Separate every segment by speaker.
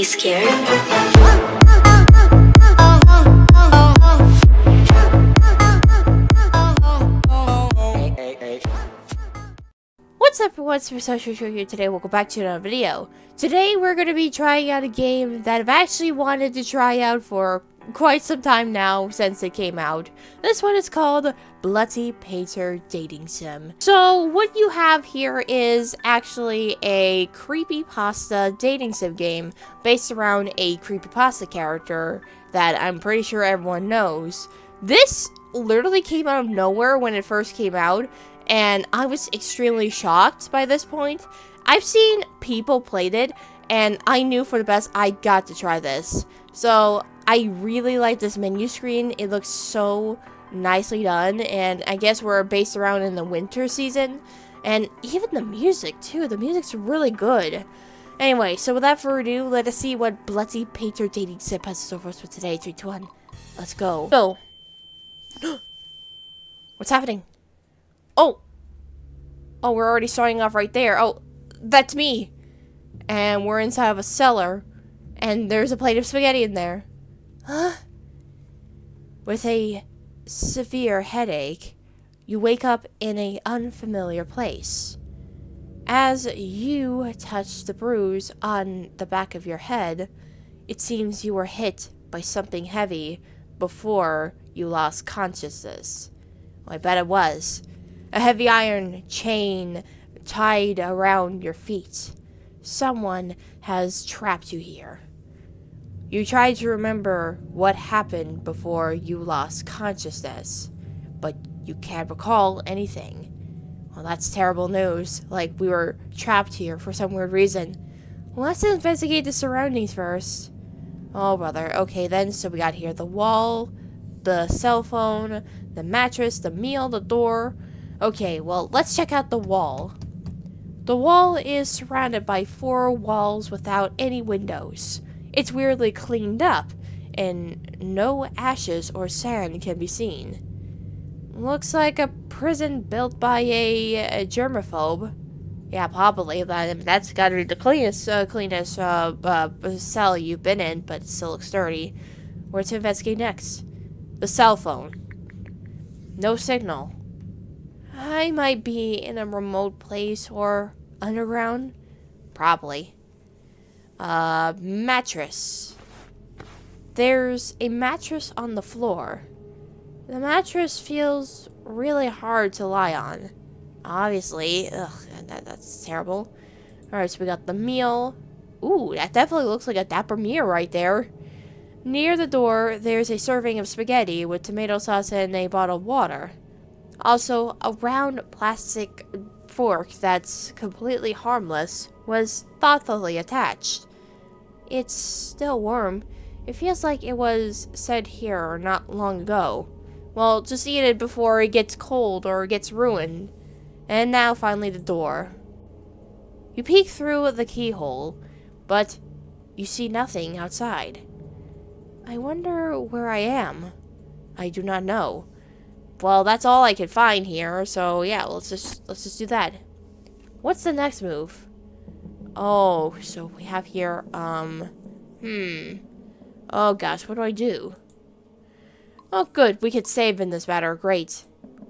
Speaker 1: be scared.
Speaker 2: What's up everyone, it's Social Show here today. Welcome back to another video. Today we're going to be trying out a game that I've actually wanted to try out for quite some time now since it came out. This one is called Bloody Pater Dating Sim. So what you have here is actually a creepypasta dating sim game based around a creepypasta character that I'm pretty sure everyone knows. This literally came out of nowhere when it first came out, and I was extremely shocked by this point. I've seen people played it, and I knew for the best I got to try this. So I really like this menu screen. It looks so nicely done, and I guess we're based around in the winter season. And even the music too. The music's really good. Anyway, so without further ado, let us see what Bloody Pater Dating Sim has so for us for today. 3, 2, 1. Let's go. Go. What's happening? Oh, we're already starting off right there. Oh, that's me. And we're inside of a cellar. And there's a plate of spaghetti in there. Huh? With a severe headache, you wake up in an unfamiliar place. As you touch the bruise on the back of your head, it seems you were hit by something heavy before you lost consciousness. Well, I bet it was. A heavy iron chain tied around your feet. Someone has trapped you here. You try to remember what happened before you lost consciousness, but you can't recall anything. Well, that's terrible news. Like, we were trapped here for some weird reason. Well, let's investigate the surroundings first. Oh, brother. Okay, then, so we got here the wall, the cell phone, the mattress, the meal, the door. Okay, well, let's check out the wall. The wall is surrounded by 4 walls without any windows. It's weirdly cleaned up, and no ashes or sand can be seen. Looks like a prison built by a germaphobe. Yeah, probably. That's gotta be the cleanest cell you've been in, but it still looks dirty. Where to investigate next? The cell phone. No signal. I might be in a remote place or underground. Probably. Mattress. There's a mattress on the floor. The mattress feels really hard to lie on. Obviously. Ugh, that's terrible. Alright, so we got the meal. Ooh, that definitely looks like a dapper meal right there. Near the door, there's a serving of spaghetti with tomato sauce and a bottle of water. Also, a round plastic fork that's completely harmless was thoughtfully attached. It's still warm. It feels like it was set here not long ago. Well, just eat it before it gets cold or gets ruined. And now, finally, the door. You peek through the keyhole, but you see nothing outside. I wonder where I am. I do not know. Well, that's all I can find here, so yeah, let's just do that. What's the next move? Oh, so we have here, oh gosh, what do I do? Oh, good, we could save in this matter, great.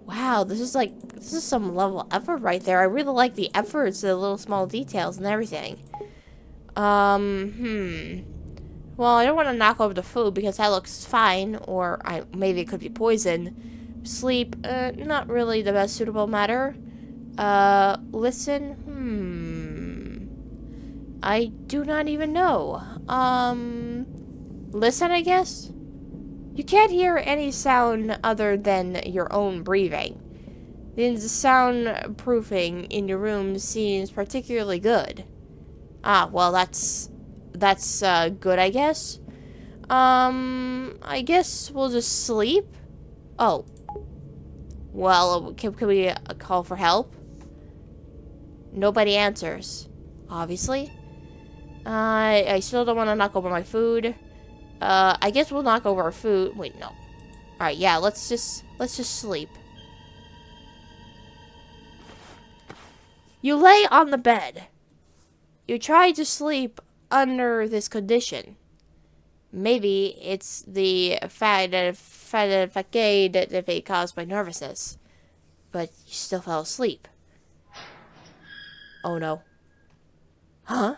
Speaker 2: Wow, this is some level of effort right there. I really like the efforts, the little small details and everything. Well, I don't want to knock over the food because that looks fine, or maybe it could be poison. Sleep, not really the best suitable matter. Listen, I do not even know. Listen, I guess? You can't hear any sound other than your own breathing. The soundproofing in your room seems particularly good. Ah, well, that's good, I guess. I guess we'll just sleep? Oh. Well, can we call for help? Nobody answers. Obviously. I still don't want to knock over my food. I guess we'll knock over our food. Wait, no. Alright, yeah, let's just sleep. You lay on the bed. You try to sleep under this condition. Maybe it's the fatigue that caused by nervousness. But you still fell asleep. Oh no. Huh?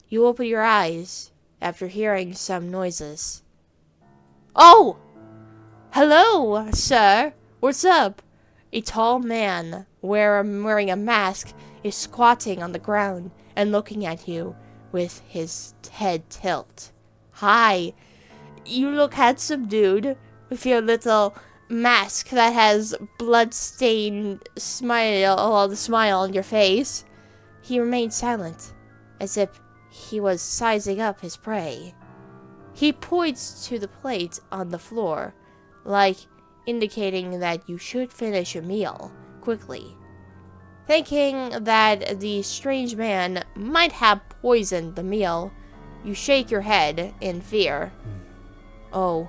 Speaker 2: You open your eyes after hearing some noises. Oh! Hello, sir. What's up? A tall man wearing a mask is squatting on the ground and looking at you with his head tilt. Hi. You look handsome, dude, with your little mask that has blood-stained smile on your face. He remained silent, as if he was sizing up his prey. He points to the plate on the floor, like indicating that you should finish your meal quickly. Thinking that the strange man might have poisoned the meal, you shake your head in fear. Oh.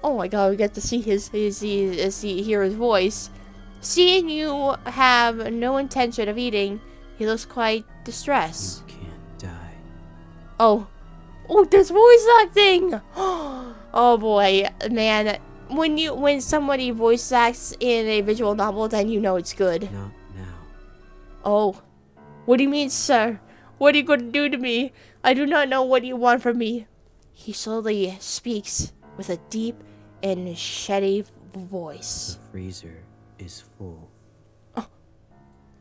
Speaker 2: Oh my god, we get to see hear his voice. Seeing you have no intention of eating, he looks quite distressed.
Speaker 1: You can't die.
Speaker 2: Oh, there's voice acting! Oh boy, man. When somebody voice acts in a visual novel, then you know it's good.
Speaker 1: Not now.
Speaker 2: Oh. What do you mean, sir? What are you going to do to me? I do not know what you want from me. He slowly speaks with a deep and shitty voice.
Speaker 1: The freezer is full.
Speaker 2: Oh.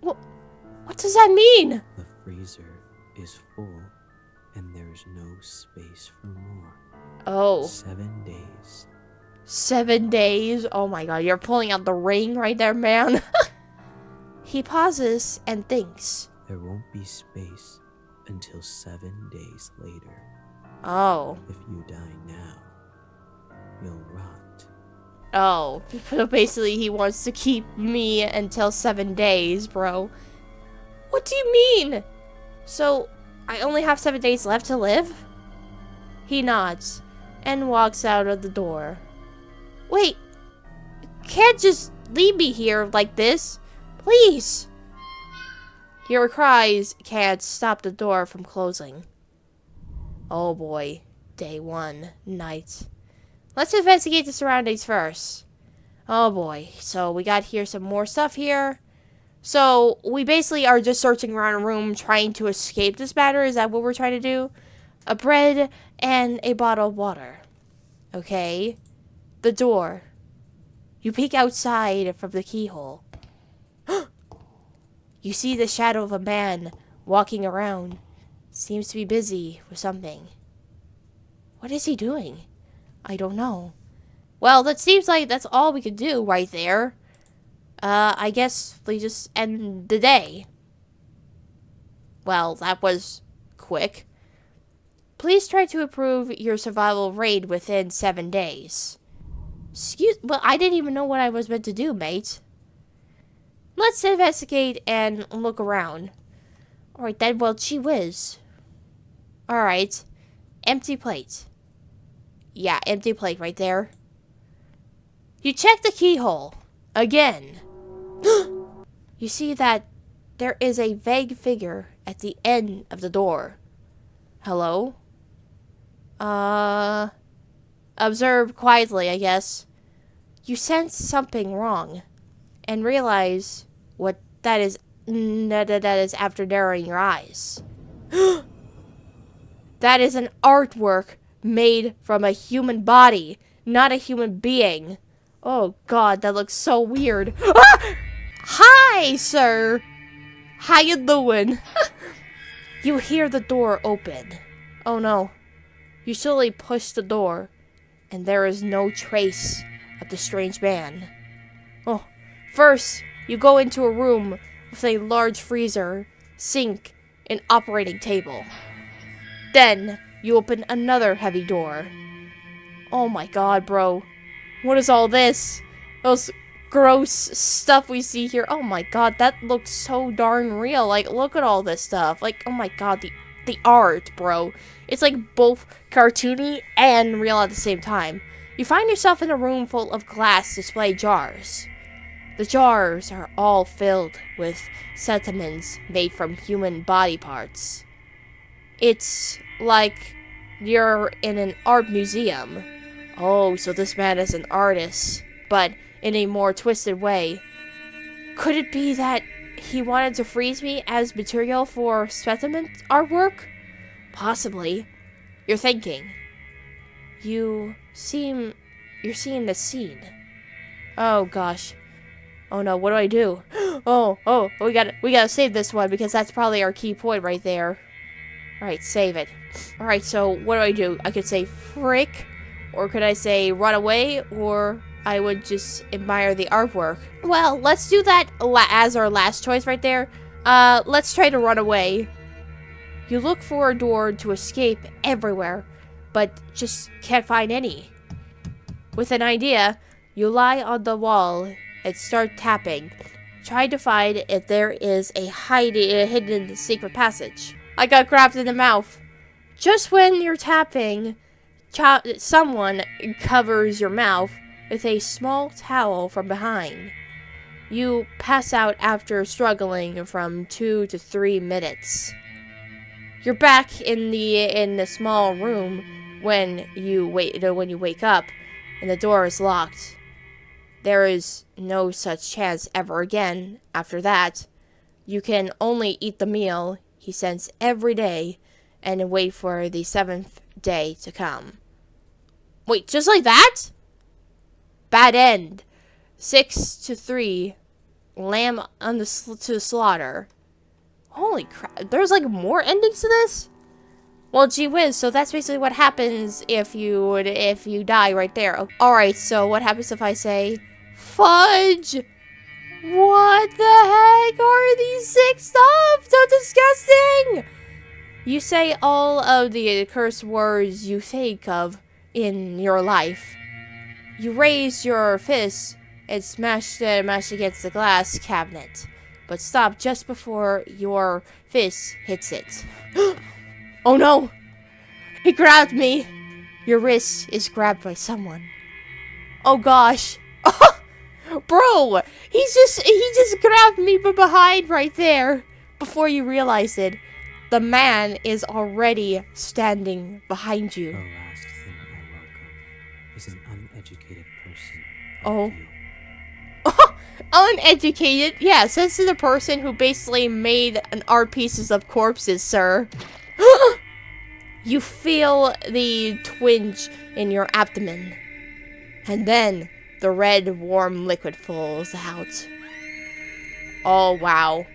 Speaker 2: What does that mean?
Speaker 1: The freezer is full, and there's no space for more.
Speaker 2: Oh.
Speaker 1: 7 days.
Speaker 2: 7 days? Oh my god, you're pulling out the ring right there, man. He pauses and thinks.
Speaker 1: There won't be space until 7 days later.
Speaker 2: Oh.
Speaker 1: If you die now, you'll rot.
Speaker 2: Oh. So basically he wants to keep me until 7 days, bro. What do you mean? So, I only have 7 days left to live? He nods and walks out of the door. Wait, you can't just leave me here like this. Please. Your cries can't stop the door from closing. Oh boy, day 1, night. Let's investigate the surroundings first. Oh boy, so we got here some more stuff here. So, we basically are just searching around a room trying to escape this matter. Is that what we're trying to do? A bread and a bottle of water. Okay. The door. You peek outside from the keyhole. You see the shadow of a man walking around. Seems to be busy with something. What is he doing? I don't know. Well, that seems like that's all we could do right there. I guess we just end the day. Well, that was quick. Please try to improve your survival rate within 7 days. Well, I didn't even know what I was meant to do, mate. Let's investigate and look around. Alright then, well, gee whiz. Alright. Empty plate. Yeah, empty plate right there. You check the keyhole. Again. You see that there is a vague figure at the end of the door. Hello? Observe quietly, I guess. You sense something wrong and realize what that is after narrowing your eyes. That is an artwork made from a human body, not a human being. Oh god, that looks so weird. Ah! Hi, sir. How you doing? You hear the door open. Oh no. You slowly push the door, and there is no trace of the strange man. Oh, first, you go into a room with a large freezer, sink, and operating table. Then, you open another heavy door. Oh my god, bro. What is all this? Those gross stuff we see here. Oh my god, that looks so darn real. Like, look at all this stuff. Like, oh my god, the art, bro. It's like both cartoony and real at the same time. You find yourself in a room full of glass display jars. The jars are all filled with sediments made from human body parts. It's like you're in an art museum. Oh, so this man is an artist, but in a more twisted way. Could it be that he wanted to freeze me as material for specimen artwork? Possibly. You're thinking. You're seeing the scene. Oh gosh. Oh no, what do I do? Oh, we gotta save this one because that's probably our key point right there. Alright, save it. Alright, so what do I do? I could say frick, or could I say run away, or I would just admire the artwork. Well, let's do that as our last choice right there. Let's try to run away. You look for a door to escape everywhere, but just can't find any. With an idea, you lie on the wall and start tapping, trying to find if there is a hidden secret passage. I got grabbed in the mouth. Just when you're tapping, someone covers your mouth with a small towel from behind. You pass out after struggling from 2 to 3 minutes. You're back in the small room when you wake up, and the door is locked. There is no such chance ever again after that. You can only eat the meal he sends every day and wait for the 7th day to come. Wait, just like that? Bad end. 6 to 3. Lamb on to the slaughter. Holy crap. There's like more endings to this? Well, gee whiz, so that's basically what happens if you die right there. Alright, so what happens if I say fudge? What the heck are these sick stuff? So disgusting! You say all of the cursed words you think of in your life. You raise your fist and smash against the glass cabinet, but stop just before your fist hits it. Oh no! He grabbed me! Your wrist is grabbed by someone. Oh gosh. Bro! He just grabbed me from behind right there. Before you realize it, the man is already standing behind you.
Speaker 1: The last thing I welcome is an uneducated person.
Speaker 2: Oh.
Speaker 1: Like you.
Speaker 2: Uneducated? Yes, this is the person who basically made an art pieces of corpses, sir. You feel the twinge in your abdomen. And then the red, warm liquid falls out. Oh, wow.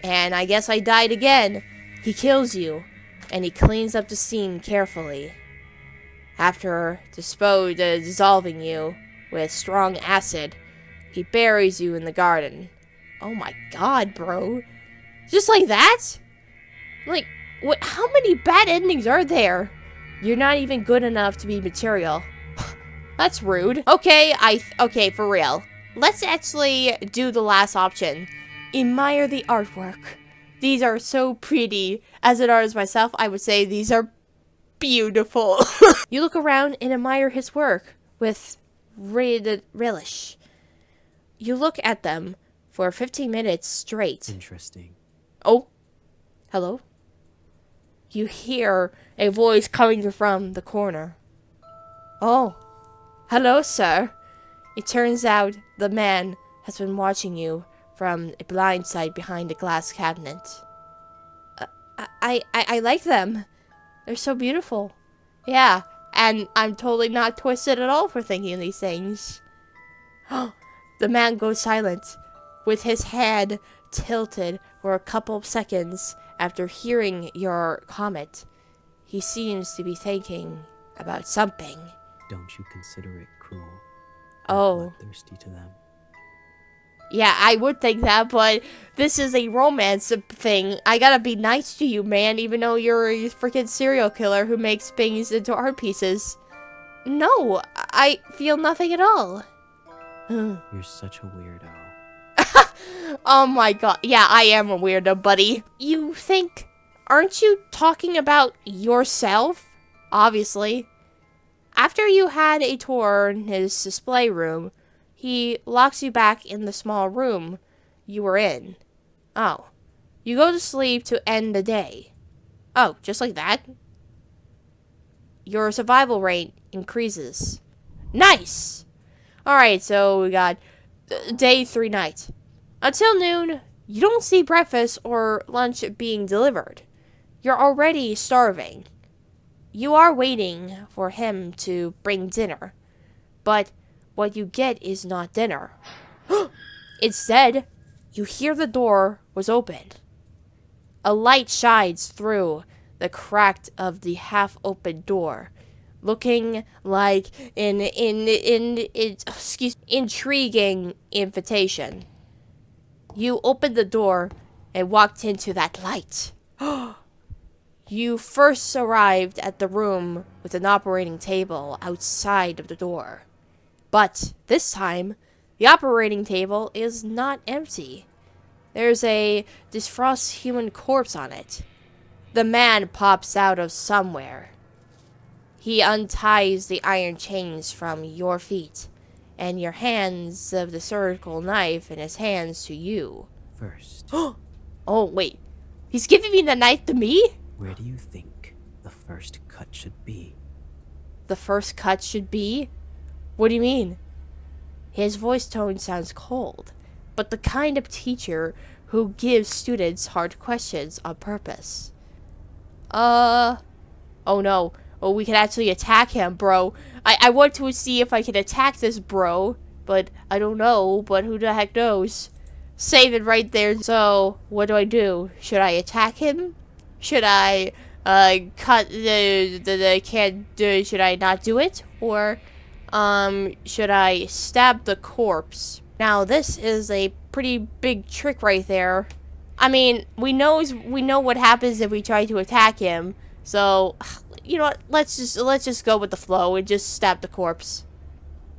Speaker 2: And I guess I died again. He kills you, and he cleans up the scene carefully. After dissolving you with strong acid, he buries you in the garden. Oh my god, bro. Just like that? Like, what? How many bad endings are there? You're not even good enough to be material. That's rude. Okay, okay, for real. Let's actually do the last option. Admire the artwork. These are so pretty. As an artist myself, I would say these are beautiful. You look around and admire his work with relish. You look at them for 15 minutes straight.
Speaker 1: Interesting.
Speaker 2: Oh, hello? You hear a voice coming from the corner. Oh, hello, sir. It turns out the man has been watching you from a blind side behind the glass cabinet. I like them. They're so beautiful. Yeah, and I'm totally not twisted at all for thinking these things. The man goes silent, with his head tilted for a couple of seconds after hearing your comment. He seems to be thinking about something.
Speaker 1: Don't you consider it cruel?
Speaker 2: Oh.
Speaker 1: Thirsty to them.
Speaker 2: Yeah, I would think that, but this is a romance thing. I gotta be nice to you, man, even though you're a freaking serial killer who makes things into art pieces. No, I feel nothing at all.
Speaker 1: You're such a weirdo.
Speaker 2: Oh my god. Yeah, I am a weirdo, buddy. You think... Aren't you talking about yourself? Obviously. After you had a tour in his display room, he locks you back in the small room you were in. Oh. You go to sleep to end the day. Oh, just like that? Your survival rate increases. Nice! Alright, so we got day 3 night. Until noon, you don't see breakfast or lunch being delivered. You're already starving. You are waiting for him to bring dinner. But what you get is not dinner. Instead, you hear the door was opened. A light shines through the crack of the half-open door, looking like an intriguing invitation. You opened the door and walked into that light. You first arrived at the room with an operating table outside of the door. But this time, the operating table is not empty. There's a defrosted human corpse on it. The man pops out of somewhere. He unties the iron chains from your feet, and your hands of the surgical knife in his hands to you.
Speaker 1: First,
Speaker 2: Oh, wait. He's giving me the knife to me?
Speaker 1: where do you think the first cut should be?
Speaker 2: The first cut should be? What do you mean? His voice tone sounds cold, but the kind of teacher who gives students hard questions on purpose. Oh no. Oh, we can actually attack him, bro. I want to see if I can attack this bro, but I don't know, but who the heck knows? Save it right there. So, what do? Should I attack him? Should I, cut should I not do it? Or, should I stab the corpse? Now, this is a pretty big trick right there. I mean, we know what happens if we try to attack him. So, you know what? Let's just go with the flow and just stab the corpse.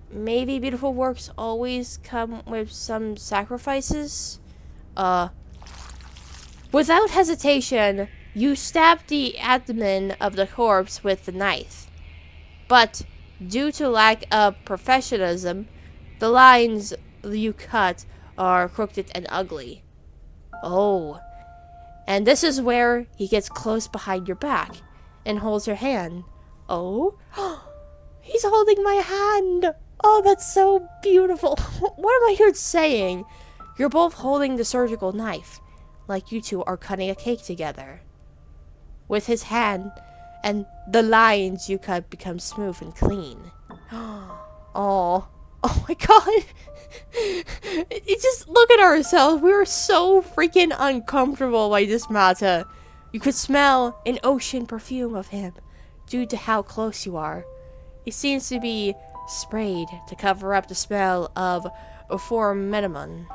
Speaker 2: Maybe beautiful works always come with some sacrifices. Without hesitation, you stab the abdomen of the corpse with the knife. But due to lack of professionalism, the lines you cut are crooked and ugly. Oh. And this is where he gets close behind your back and holds your hand. Oh? He's holding my hand. Oh, that's so beautiful. What am I here saying? You're both holding the surgical knife, like you two are cutting a cake together. With his hand, and the lines you cut become smooth and clean. Oh my god. Just look at ourselves. We were so freaking uncomfortable by this matter. You could smell an ocean perfume of him due to how close you are. It seems to be sprayed to cover up the smell of formidable.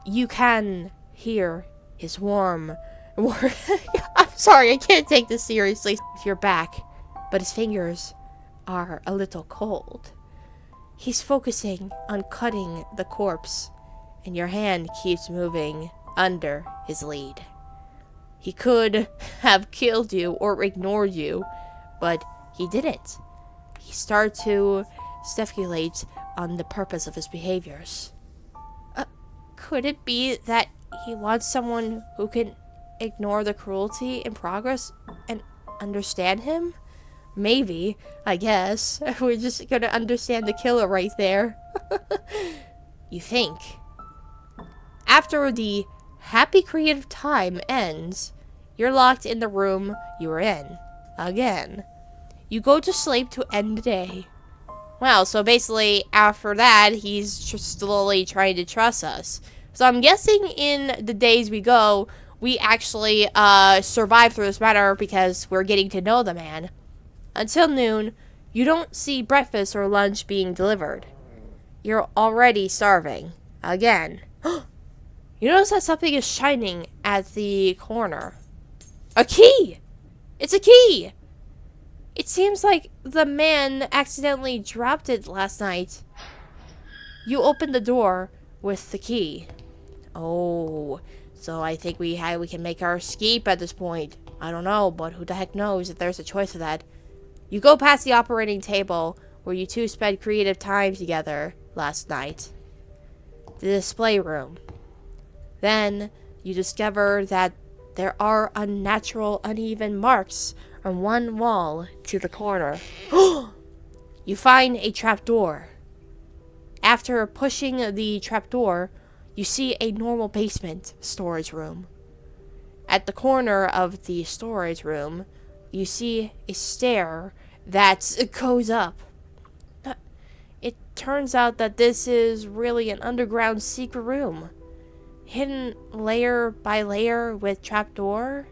Speaker 2: You can hear his warm I'm sorry, I can't take this seriously with your back, but his fingers are a little cold. He's focusing on cutting the corpse, and your hand keeps moving under his lead. He could have killed you or ignored you, but he didn't. He started to speculate on the purpose of his behaviors. Could it be that he wants someone who can ignore the cruelty in progress and understand him? Maybe, I guess. We're just gonna understand the killer right there. You think. After the happy creative time ends, you're locked in the room you were in. Again. You go to sleep to end the day. Well, so basically, after that, he's just slowly trying to trust us. So I'm guessing in the days we go, we actually survive through this matter because we're getting to know the man. Until noon, you don't see breakfast or lunch being delivered. You're already starving. Again. You notice that something is shining at the corner. A key! It's a key! It seems like the man accidentally dropped it last night. You open the door with the key. Oh, so I think we can make our escape at this point. I don't know, but who the heck knows if there's a choice for that. You go past the operating table where you two spend creative time together. last night. The display room. Then you discover that there are unnatural, uneven marks on one wall to the corner. You find a trapdoor. After pushing the trapdoor, you see a normal basement storage room. At the corner of the storage room, you see a stair that goes up. It turns out that this is really an underground secret room, hidden layer by layer with trapdoor.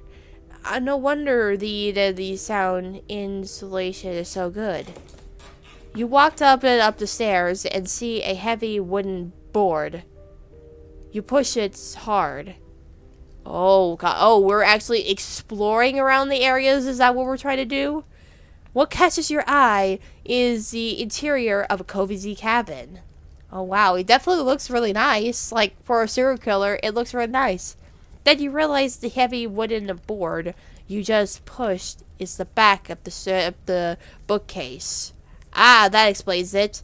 Speaker 2: No wonder the sound insulation is so good. You walked up the stairs and see a heavy wooden board. You push it hard. Oh god! Oh, we're actually exploring around the areas. Is that what we're trying to do? What catches your eye is the interior of a cozy cabin. Oh wow, it definitely looks really nice. Like, for a serial killer, it looks really nice. Then you realize the heavy wooden board you just pushed is the back of the bookcase. Ah, that explains it.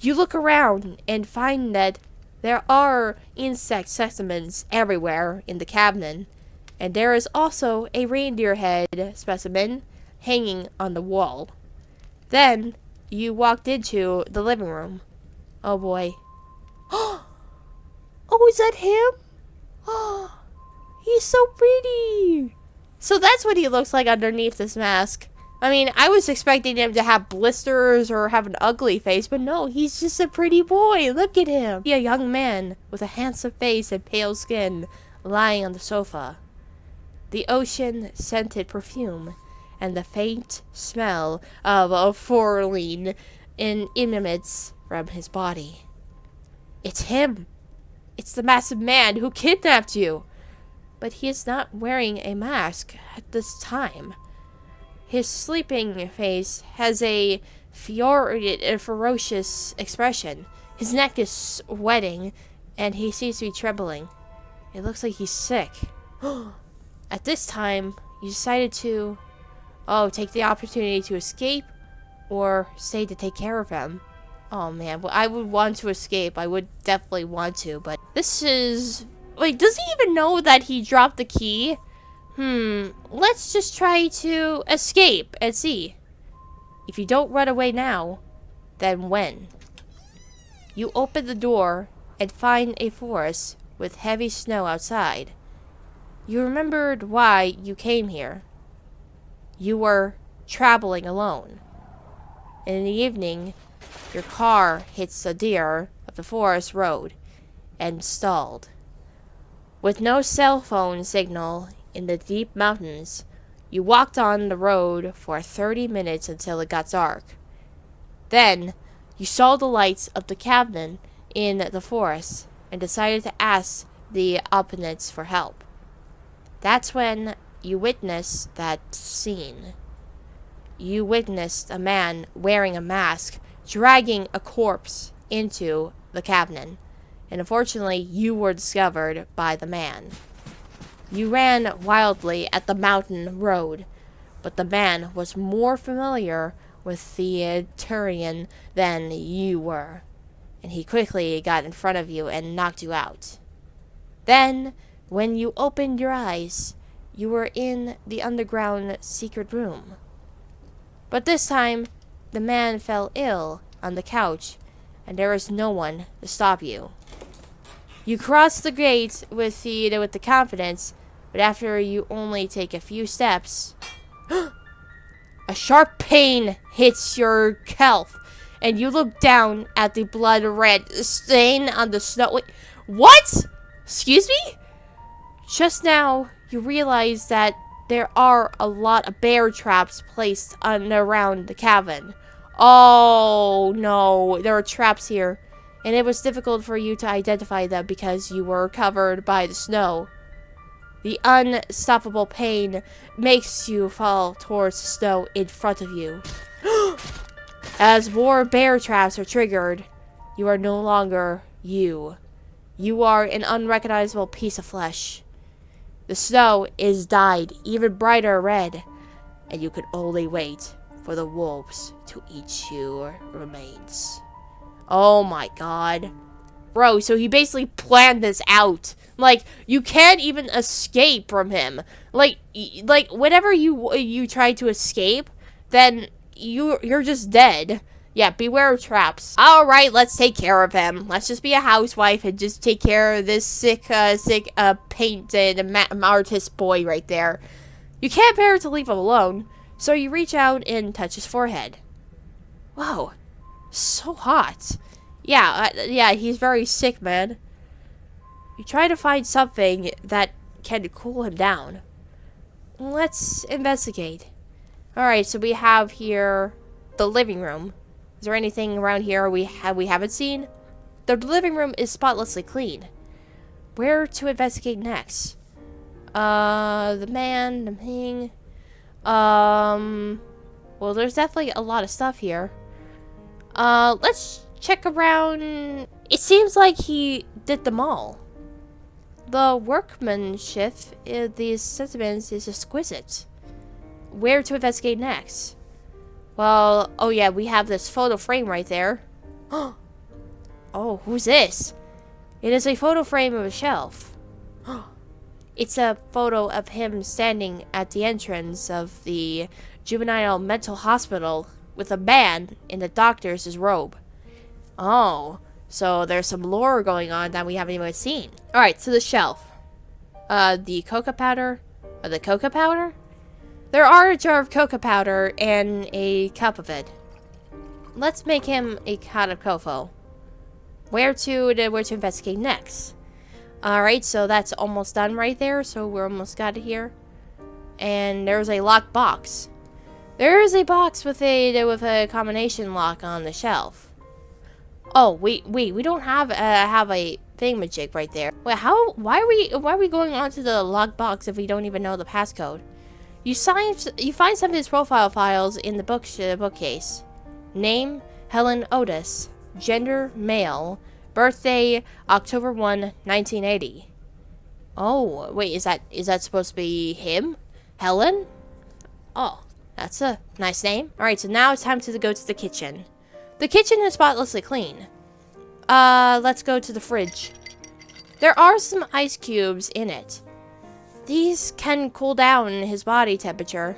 Speaker 2: You look around and find that there are insect specimens everywhere in the cabinet, and there is also a reindeer head specimen hanging on the wall. Then you walked into the living room. Oh boy. Oh, is that him? Oh, he's so pretty. So that's what he looks like underneath this mask. I mean, I was expecting him to have blisters or have an ugly face, but no, he's just a pretty boy. Look at him. He a young man with a handsome face and pale skin lying on the sofa. The ocean-scented perfume and the faint smell of a formalin emanates from his body. It's him. It's the massive man who kidnapped you. But he is not wearing a mask at this time. His sleeping face has a ferocious expression. His neck is sweating, and he seems to be trembling. It looks like he's sick. At this time, you decided to, take the opportunity to escape, or stay to take care of him. Oh man, well, I would want to escape. I would definitely want to, but this is... Wait, does he even know that he dropped the key? Let's just try to escape and see. If you don't run away now, then when? You open the door and find a forest with heavy snow outside. You remembered why you came here. You were traveling alone. In the evening, your car hits the deer of the forest road and stalled. With no cell phone signal in the deep mountains, you walked on the road for 30 minutes until it got dark. Then, you saw the lights of the cabin in the forest and decided to ask the opponents for help. That's when you witnessed that scene. You witnessed a man wearing a mask dragging a corpse into the cabin, and unfortunately, you were discovered by the man. You ran wildly at the mountain road, but the man was more familiar with the Turian than you were, and he quickly got in front of you and knocked you out. Then, when you opened your eyes, you were in the underground secret room. But this time, the man fell ill on the couch, and there was no one to stop you. You crossed the gate with the confidence, but after you only take a few steps, a sharp pain hits your calf, and you look down at the blood red stain on the snow. Wait, what? Excuse me? Just now, you realize that there are a lot of bear traps placed around the cabin. Oh no, there are traps here, and it was difficult for you to identify them because you were covered by the snow. The unstoppable pain makes you fall towards the snow in front of you. As more bear traps are triggered, you are no longer you. You are an unrecognizable piece of flesh. The snow is dyed even brighter red, and you can only wait for the wolves to eat your remains. Oh my god. Bro, so he basically planned this out. Like, you can't even escape from him. Like whenever you try to escape, then you're just dead. Yeah, beware of traps. All right, let's take care of him. Let's just be a housewife and just take care of this sick painted artist boy right there. You can't bear to leave him alone, so you reach out and touch his forehead. Whoa, so hot. Yeah, he's very sick, man. You try to find something that can cool him down. Let's investigate. Alright, so we have here the living room. Is there anything around here we haven't seen? The living room is spotlessly clean. Where to investigate next? The man, the thing. Well, there's definitely a lot of stuff here. Let's check around. It seems like he did them all. The workmanship in these sentiments is exquisite. Where to investigate next? Well, oh yeah, we have this photo frame right there. Oh, who's this? It is a photo frame of a shelf. It's a photo of him standing at the entrance of the juvenile mental hospital with a man in the doctor's robe. Oh, so there's some lore going on that we haven't even seen. Alright, so the shelf. The cocoa powder? The cocoa powder? There are a jar of cocoa powder and a cup of it. Let's make him a pot of cocoa. Where to investigate next? Alright, so that's almost done right there. So we're almost got it here. And there's a locked box. There is a box with a combination lock on the shelf. Oh, wait, we don't have a thingamajig right there. Wait, why are we going on to the locked box if we don't even know the passcode? You find some of his profile files in the bookcase. Name, Helen Otis. Gender, male. Birthday, October 1, 1980. Oh, wait, is that supposed to be him? Helen? Oh, that's a nice name. Alright, so now it's time to go to the kitchen. The kitchen is spotlessly clean. Let's go to the fridge. There are some ice cubes in it. These can cool down his body temperature.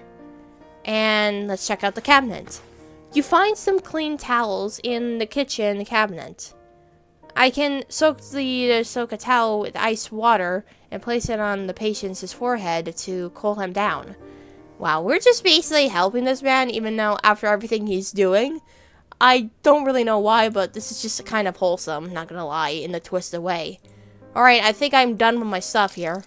Speaker 2: And let's check out the cabinet. You find some clean towels in the kitchen cabinet. I can soak a towel with ice water and place it on the patient's forehead to cool him down. Wow, we're just basically helping this man, even though after everything he's doing, I don't really know why, but this is just kind of wholesome, not gonna lie, in a twisted way. Alright, I think I'm done with my stuff here.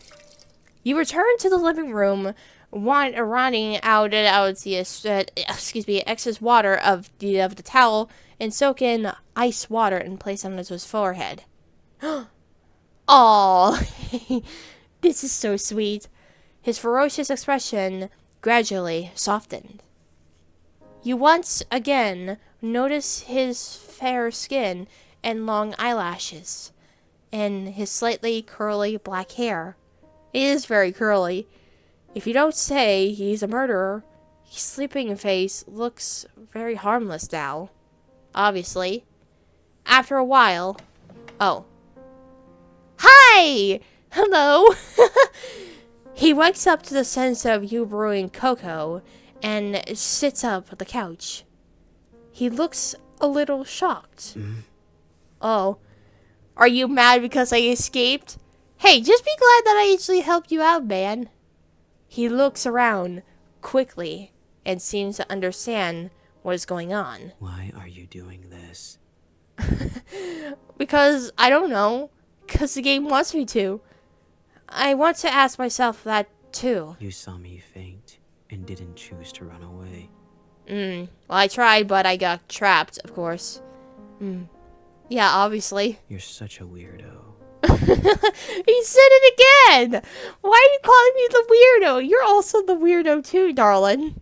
Speaker 2: You return to the living room, running out the excess water of the towel, and soak in ice water and place on his forehead. Aww, this is so sweet. His ferocious expression gradually softened. You once again notice his fair skin and long eyelashes, and his slightly curly black hair. It is very curly. If you don't say he's a murderer, his sleeping face looks very harmless now. Obviously. After a while... Oh. Hi! Hello! He wakes up to the sense of you brewing cocoa and sits up at the couch. He looks a little shocked. Oh. Are you mad because I escaped? Hey, just be glad that I actually helped you out, man. He looks around quickly and seems to understand what is going on.
Speaker 1: Why are you doing this?
Speaker 2: Because, I don't know. Because the game wants me to. I want to ask myself that, too.
Speaker 1: You saw me faint and didn't choose to run away.
Speaker 2: Well, I tried, but I got trapped, of course. Yeah, obviously.
Speaker 1: You're such a weirdo.
Speaker 2: He said it again! Why are you calling me the weirdo? You're also the weirdo too, darling.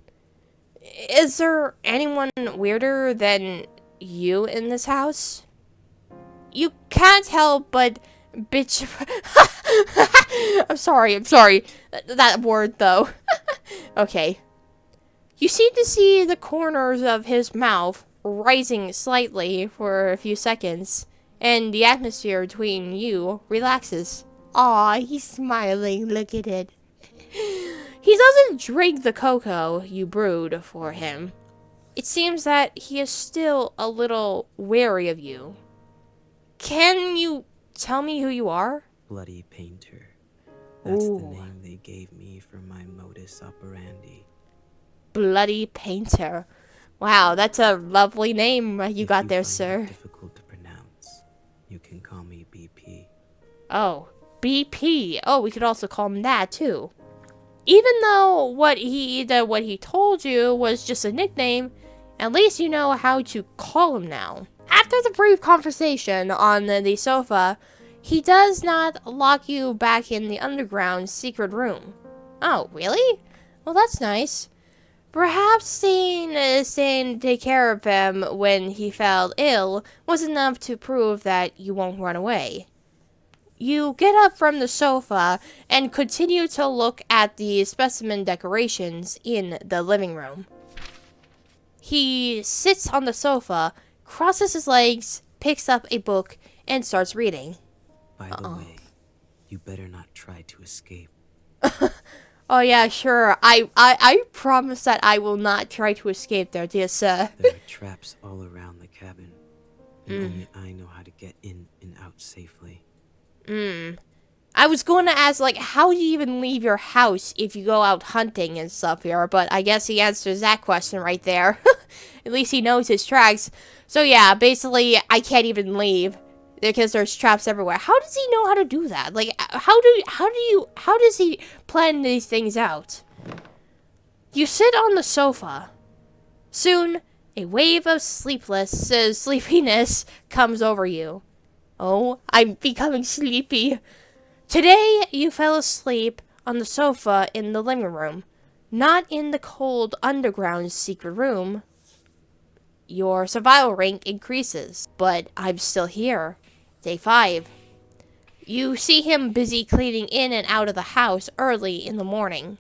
Speaker 2: Is there anyone weirder than you in this house? You can't help but bitch. I'm sorry. That word, though. Okay. You seem to see the corners of his mouth rising slightly for a few seconds, and the atmosphere between you relaxes. Aw, he's smiling. Look at it. He doesn't drink the cocoa you brewed for him. It seems that he is still a little wary of you. Can you tell me who you are?
Speaker 1: Bloody Painter. That's
Speaker 2: Ooh.
Speaker 1: the name they gave me for my modus operandi.
Speaker 2: Bloody Painter. Wow, that's a lovely name you got there,
Speaker 1: If you find
Speaker 2: sir.
Speaker 1: it difficult to pronounce, you can call me BP.
Speaker 2: Oh, BP. Oh, we could also call him that too. Even though what he told you was just a nickname, at least you know how to call him now. After the brief conversation on the sofa, he does not lock you back in the underground secret room. Oh, really? Well, that's nice. Perhaps staying to take care of him when he fell ill was enough to prove that you won't run away. You get up from the sofa and continue to look at the specimen decorations in the living room. He sits on the sofa, crosses his legs, picks up a book, and starts reading.
Speaker 1: By the way, you better not try to escape.
Speaker 2: Oh yeah, sure. I promise that I will not try to escape there, dear sir.
Speaker 1: There are traps all around the cabin, and only I know how to get in and out safely.
Speaker 2: I was going to ask, like, how do you even leave your house if you go out hunting and stuff here, but I guess he answers that question right there. At least he knows his tracks. So yeah, basically, I can't even leave because there's traps everywhere. How does he know how to do that? Like, how does he plan these things out? You sit on the sofa. Soon, a wave of sleepiness comes over you. Oh, I'm becoming sleepy. Today, you fell asleep on the sofa in the living room, not in the cold underground secret room. Your survival rank increases, but I'm still here. Day 5. You see him busy cleaning in and out of the house early in the morning.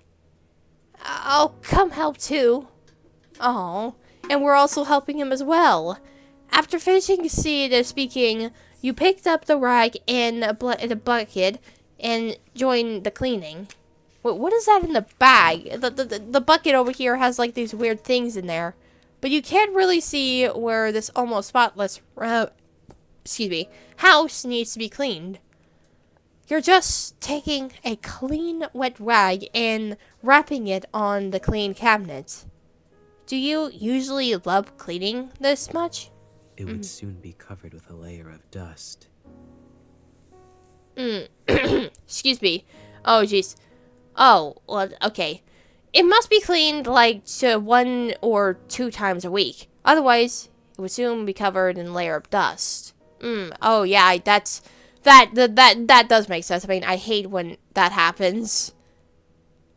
Speaker 2: I'll come help too. Oh, and we're also helping him as well. After finishing speaking, you picked up the rag and a bucket and joined the cleaning. Wait, what is that in the bag? The bucket over here has like these weird things in there. But you can't really see where this almost spotless house needs to be cleaned. You're just taking a clean wet rag and wrapping it on the clean cabinet. Do you usually love cleaning this much?
Speaker 1: It would soon be covered with a layer of dust.
Speaker 2: Excuse me. Oh, jeez. Oh, well, okay. It must be cleaned like 1 or 2 times a week. Otherwise, it would soon be covered in a layer of dust. Oh, yeah, that does make sense. I mean, I hate when that happens.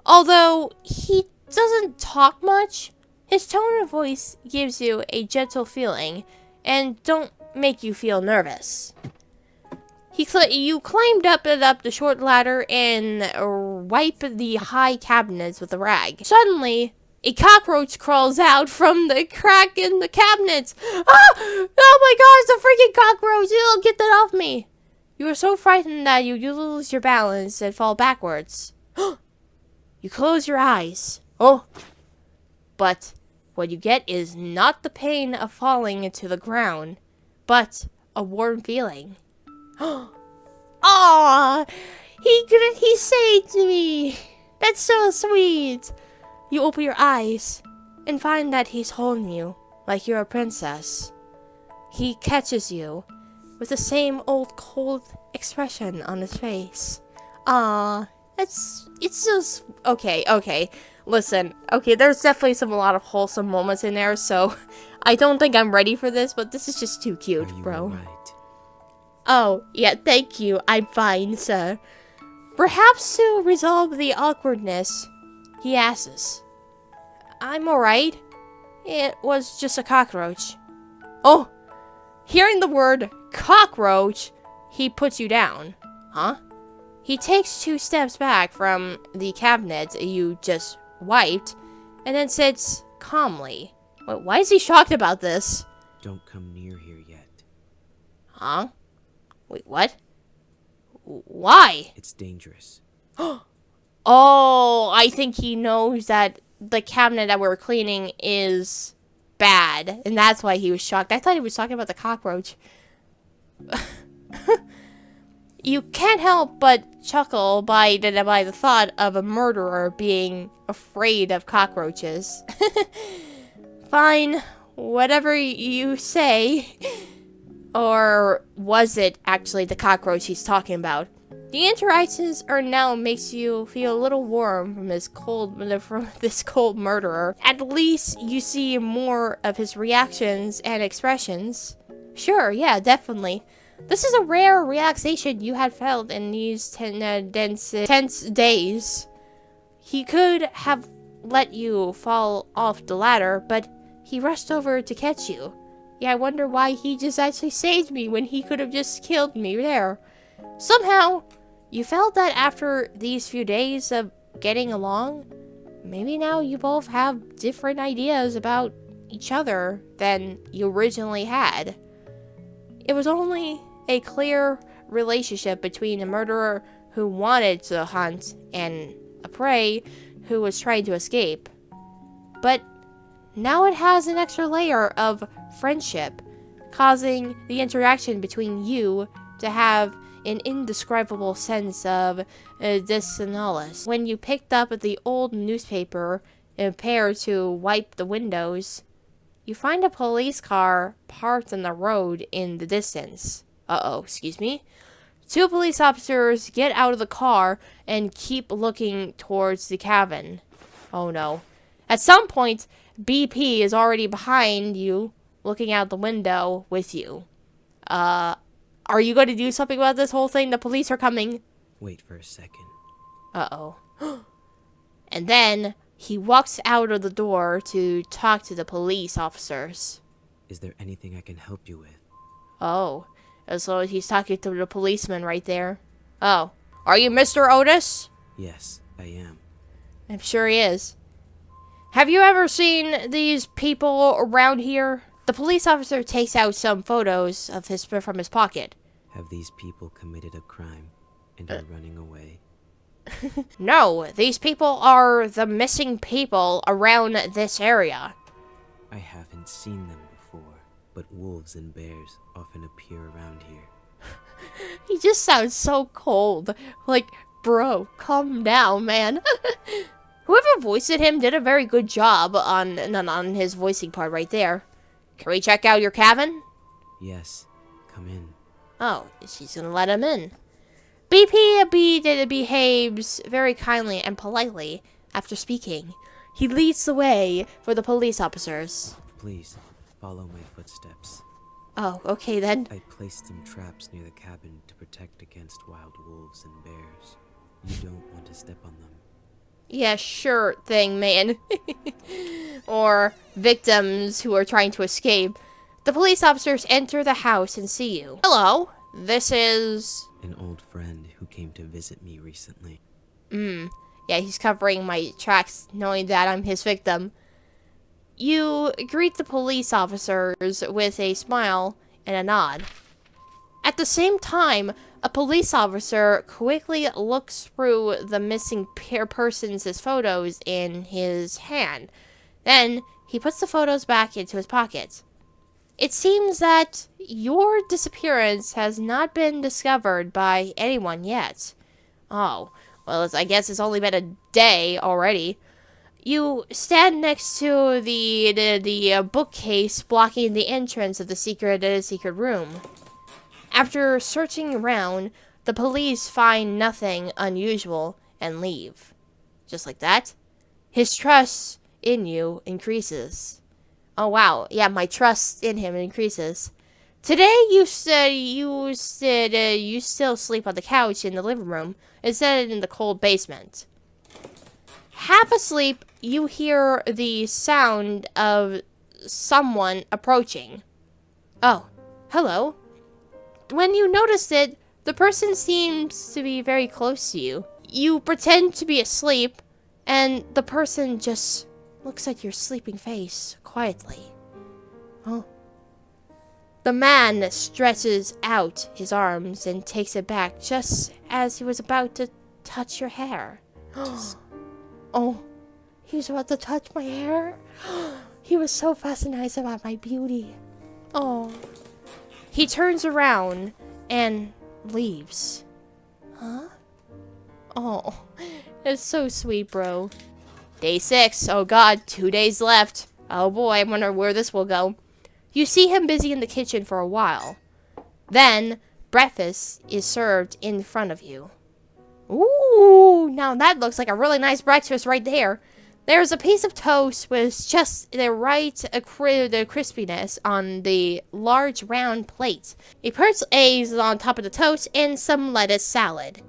Speaker 2: Although, he doesn't talk much, his tone of voice gives you a gentle feeling and don't make you feel nervous. You climbed up the short ladder and wiped the high cabinets with a rag. Suddenly, a cockroach crawls out from the crack in the cabinets. Ah! Oh my gosh, the freaking cockroach! It'll get that off me! You are so frightened that you lose your balance and fall backwards. You close your eyes. Oh! But what you get is not the pain of falling into the ground, but a warm feeling. Aw, he saved me. That's so sweet. You open your eyes and find that he's holding you like you're a princess. He catches you with the same old cold expression on his face. Aw, it's just okay. Listen, okay, there's definitely a lot of wholesome moments in there, so I don't think I'm ready for this, but this is just too cute, bro.
Speaker 1: All right?
Speaker 2: Oh, yeah, thank you. I'm fine, sir. Perhaps to resolve the awkwardness, he asks. I'm alright. It was just a cockroach. Oh, hearing the word cockroach, he puts you down. Huh? He takes 2 steps back from the cabinet you just wiped, and then sits calmly. Wait, why is he shocked about this?
Speaker 1: Don't come near here yet.
Speaker 2: Huh? Wait, what? Why?
Speaker 1: It's dangerous.
Speaker 2: Oh, I think he knows that the cabinet that we're cleaning is bad, and that's why he was shocked. I thought he was talking about the cockroach. You can't help but chuckle by the thought of a murderer being afraid of cockroaches. Fine, whatever you say. Or was it actually the cockroach he's talking about? The interactions are now makes you feel a little warm from this cold murderer. At least you see more of his reactions and expressions. Sure, yeah, definitely. This is a rare relaxation you had felt in these tense days. He could have let you fall off the ladder, but he rushed over to catch you. Yeah, I wonder why he just actually saved me when he could have just killed me there. Somehow, you felt that after these few days of getting along, maybe now you both have different ideas about each other than you originally had. It was only a clear relationship between a murderer who wanted to hunt and a prey who was trying to escape. But now it has an extra layer of friendship, causing the interaction between you to have an indescribable sense of dissonance. When you picked up the old newspaper and prepared to wipe the windows, you find a police car parked on the road in the distance. Uh-oh, excuse me. Two police officers get out of the car and keep looking towards the cabin. Oh no. At some point, BP is already behind you, looking out the window with you. Are you going to do something about this whole thing? The police are coming.
Speaker 1: Wait for a second.
Speaker 2: Uh-oh. And then he walks out of the door to talk to the police officers.
Speaker 1: Is there anything I can help you with?
Speaker 2: Oh, as though he's talking to the policeman right there. Oh, are you Mr. Otis?
Speaker 1: Yes, I am.
Speaker 2: I'm sure he is. Have you ever seen these people around here? The police officer takes out some photos of from his pocket.
Speaker 1: Have these people committed a crime and are running away?
Speaker 2: No, these people are the missing people around this area.
Speaker 1: I haven't seen them before, but wolves and bears often appear around here.
Speaker 2: He just sounds so cold. Like, bro, calm down, man. Whoever voiced him did a very good job on his voicing part right there. Can we check out your cabin?
Speaker 1: Yes, come in.
Speaker 2: Oh, she's gonna let him in. BP behaves very kindly and politely after speaking. He leads the way for the police officers.
Speaker 1: Please, follow my footsteps.
Speaker 2: Oh, okay then.
Speaker 1: I placed some traps near the cabin to protect against wild wolves and bears. You don't want to step on them.
Speaker 2: Yeah, sure thing, man. Or victims who are trying to escape. The police officers enter the house and see you. Hello, this is...
Speaker 1: An old friend who came to visit me recently.
Speaker 2: Yeah, he's covering my tracks, knowing that I'm his victim. You greet the police officers with a smile and a nod. At the same time, a police officer quickly looks through the missing person's photos in his hand. Then, he puts the photos back into his pocket. It seems that your disappearance has not been discovered by anyone yet. Oh, well, I guess it's only been a day already. You stand next to the bookcase blocking the entrance of the secret room. After searching around, the police find nothing unusual and leave. Just like that, his trust in you increases. Oh wow, yeah, my trust in him increases. Today you said you still sleep on the couch in the living room instead in the cold basement. Half asleep, you hear the sound of someone approaching. Oh, hello. When you notice it, the person seems to be very close to you. You pretend to be asleep, and the person just looks at your sleeping face quietly. Oh, The man stretches out his arms and takes it back just as he was about to touch your hair. Oh, he was about to touch my hair? He was so fascinated about my beauty. Oh. He turns around and leaves. Huh? Oh, it's so sweet, bro. Day 6. Oh god, 2 days left. Oh boy, I wonder where this will go. You see him busy in the kitchen for a while. Then, breakfast is served in front of you. Ooh, now that looks like a really nice breakfast right there. There's a piece of toast with just the right the crispiness on the large round plate. He puts eggs on top of the toast and some lettuce salad.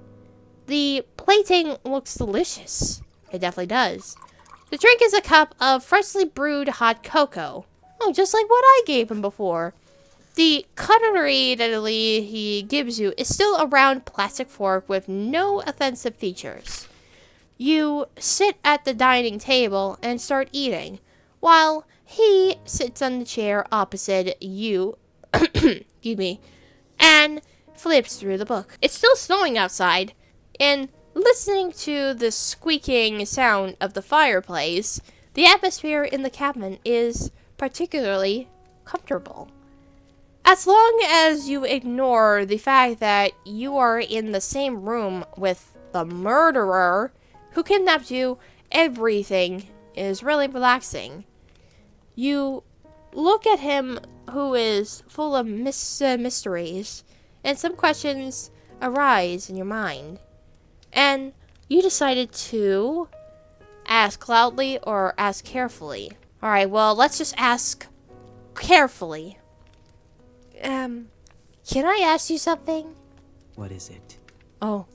Speaker 2: The plating looks delicious. It definitely does. The drink is a cup of freshly brewed hot cocoa. Oh, just like what I gave him before. The cutlery that he gives you is still a round plastic fork with no offensive features. You sit at the dining table and start eating, while he sits on the chair opposite you, excuse me, and flips through the book. It's still snowing outside, and listening to the squeaking sound of the fireplace, the atmosphere in the cabin is particularly comfortable. As long as you ignore the fact that you are in the same room with the murderer who kidnapped you, everything is really relaxing. You look at him, who is full of mysteries, and some questions arise in your mind. And you decided to ask loudly or ask carefully. Alright, well, let's just ask carefully. Can I ask you something?
Speaker 1: What is it?
Speaker 2: Oh.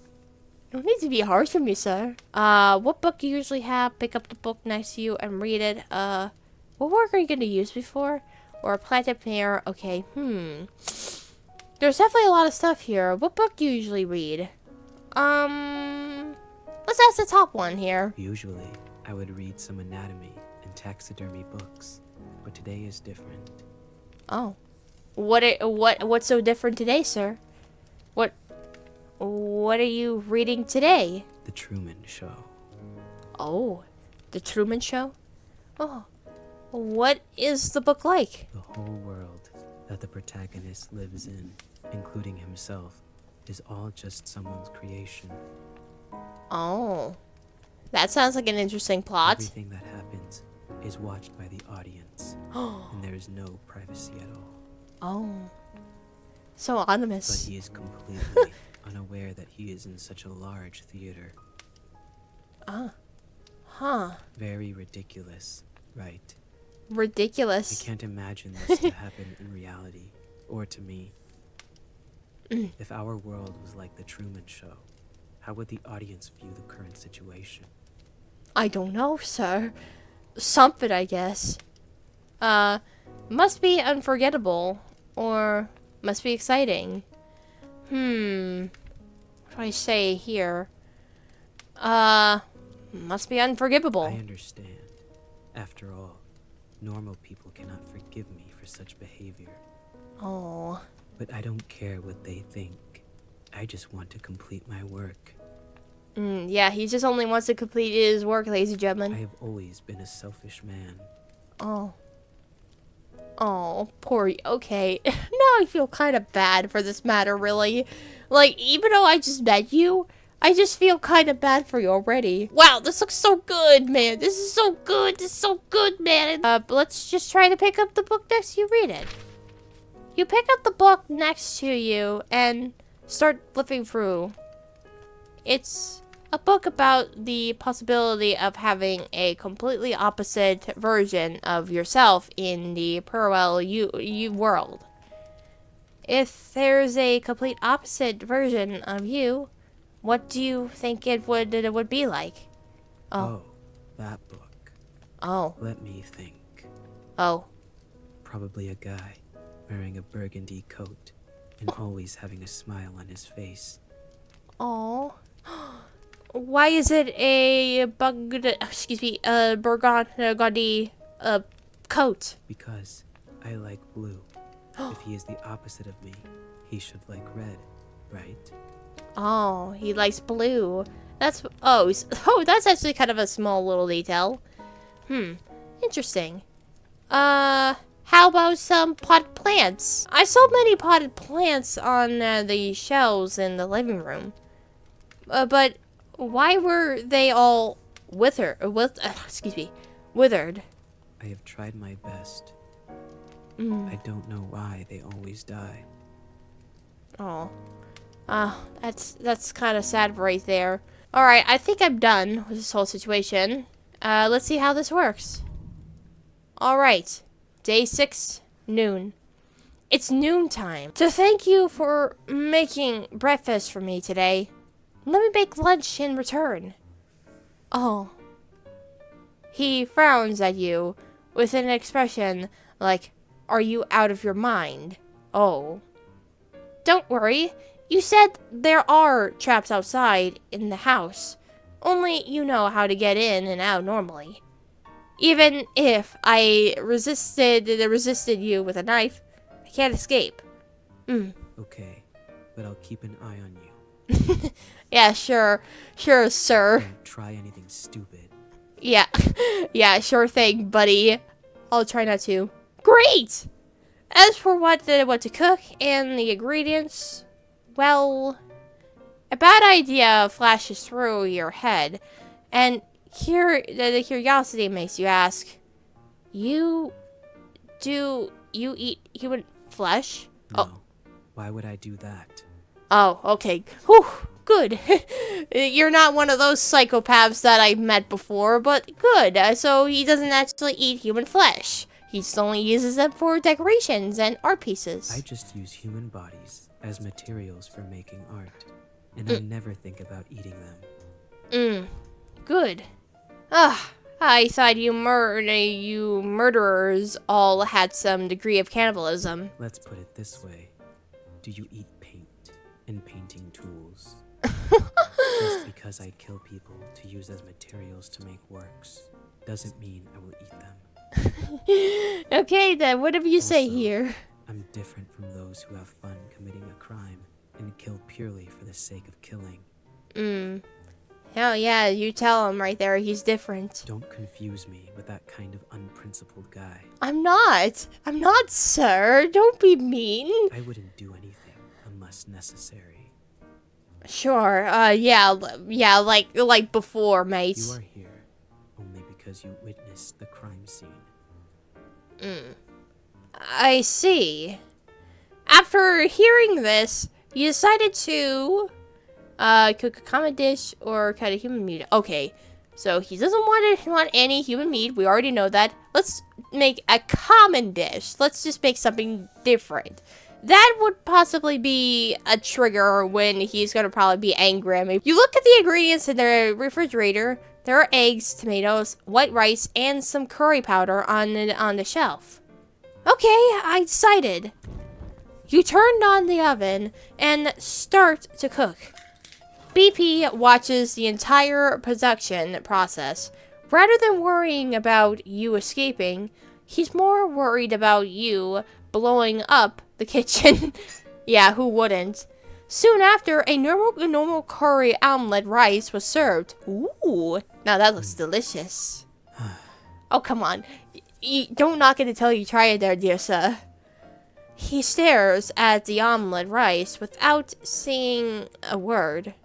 Speaker 2: You don't need to be harsh with me, sir. What book do you usually have? Pick up the book next to you and read it. What word are you gonna use before? Or a planted pair? Okay, There's definitely a lot of stuff here. What book do you usually read? Let's ask the top one here.
Speaker 1: Usually, I would read some anatomy and taxidermy books, but today is different.
Speaker 2: Oh. What's so different today, sir? What are you reading today?
Speaker 1: The Truman Show.
Speaker 2: Oh, The Truman Show? Oh, what is the book like?
Speaker 1: The whole world that the protagonist lives in, including himself, is all just someone's creation.
Speaker 2: Oh, that sounds like an interesting plot.
Speaker 1: Everything that happens is watched by the audience, and there is no privacy at all.
Speaker 2: Oh, so anonymous.
Speaker 1: But he is completely unaware that he is in such a large theater. Very ridiculous, right?
Speaker 2: Ridiculous.
Speaker 1: I can't imagine this to happen in reality, or to me. If our world was like the Truman Show, how would the audience view the current situation?
Speaker 2: I don't know, sir. Something, I guess. Must be unforgettable, or must be exciting. What do I say here? Must be unforgivable.
Speaker 1: I understand. After all, normal people cannot forgive me for such behavior.
Speaker 2: Oh.
Speaker 1: But I don't care what they think. I just want to complete my work.
Speaker 2: Yeah, he just only wants to complete his work, ladies and gentlemen.
Speaker 1: I have always been a selfish man.
Speaker 2: Oh. Oh, poor you. Okay. Now I feel kind of bad for this matter, really. Like, even though I just met you, I just feel kind of bad for you already. Wow, this looks so good, man. This is so good. This is so good, man. But let's just try to pick up the book next to you. Read it. You pick up the book next to you and start flipping through. It's a book about the possibility of having a completely opposite version of yourself in the parallel you world. If there's a complete opposite version of you, what do you think it would be like?
Speaker 1: Oh, that book.
Speaker 2: Oh.
Speaker 1: Let me think.
Speaker 2: Oh.
Speaker 1: Probably a guy wearing a burgundy coat and always having a smile on his face.
Speaker 2: Oh. Why is it a burgundy coat?
Speaker 1: Because I like blue. If he is the opposite of me, he should like red, right?
Speaker 2: Oh, he likes blue. That's that's actually kind of a small little detail. Interesting. How about some potted plants? I saw many potted plants on the shelves in the living room. But why were they all withered? Withered.
Speaker 1: I have tried my best. I don't know why they always die.
Speaker 2: Oh. That's kind of sad right there. Alright, I think I'm done with this whole situation. Let's see how this works. Alright. Day 6, noon. It's noontime. To thank you for making breakfast for me today, let me make lunch in return. Oh. He frowns at you with an expression like, are you out of your mind? Oh. Don't worry. You said there are traps outside in the house. Only you know how to get in and out normally. Even if I resisted you with a knife, I can't escape.
Speaker 1: Okay, but I'll keep an eye on you.
Speaker 2: Yeah, sure, sir.
Speaker 1: Don't try anything stupid.
Speaker 2: Yeah, yeah, sure thing, buddy. I'll try not to. Great! As for what to cook and the ingredients, well, a bad idea flashes through your head, and the curiosity makes you ask, do you eat human flesh?
Speaker 1: No. Oh. Why would I do that?
Speaker 2: Oh, okay. Whew, good. You're not one of those psychopaths that I met before, but good. So he doesn't actually eat human flesh. He just only uses them for decorations and art pieces.
Speaker 1: I just use human bodies as materials for making art, and I never think about eating them.
Speaker 2: Good. I thought you murderers all had some degree of cannibalism.
Speaker 1: Let's put it this way. Do you eat paint and painting tools? Just because I kill people to use as materials to make works doesn't mean I will eat them.
Speaker 2: Okay then, whatever you say here.
Speaker 1: I'm different from those who have fun committing a crime and kill purely for the sake of killing.
Speaker 2: Hell yeah, you tell him right there, he's different.
Speaker 1: Don't confuse me with that kind of unprincipled guy.
Speaker 2: I'm not, sir. Don't be mean.
Speaker 1: I wouldn't do anything unless necessary.
Speaker 2: Sure, yeah, like before, mate.
Speaker 1: You are here only because you witnessed the crime scene.
Speaker 2: I see. After hearing this, you decided to cook a common dish or cut a human meat. Okay, so he doesn't want any human meat. We already know that. Let's make a common dish. Let's just make something different. That would possibly be a trigger when he's gonna probably be angry at me. You look at the ingredients in the refrigerator. There are eggs, tomatoes, white rice, and some curry powder on the shelf. Okay, I decided. You turned on the oven and start to cook. BP watches the entire production process. Rather than worrying about you escaping, he's more worried about you blowing up the kitchen. Yeah, who wouldn't? Soon after, a normal curry omelet rice was served. Ooh, now that looks delicious. Oh, come on. Don't knock it until you try it there, dear sir. He stares at the omelet rice without saying a word.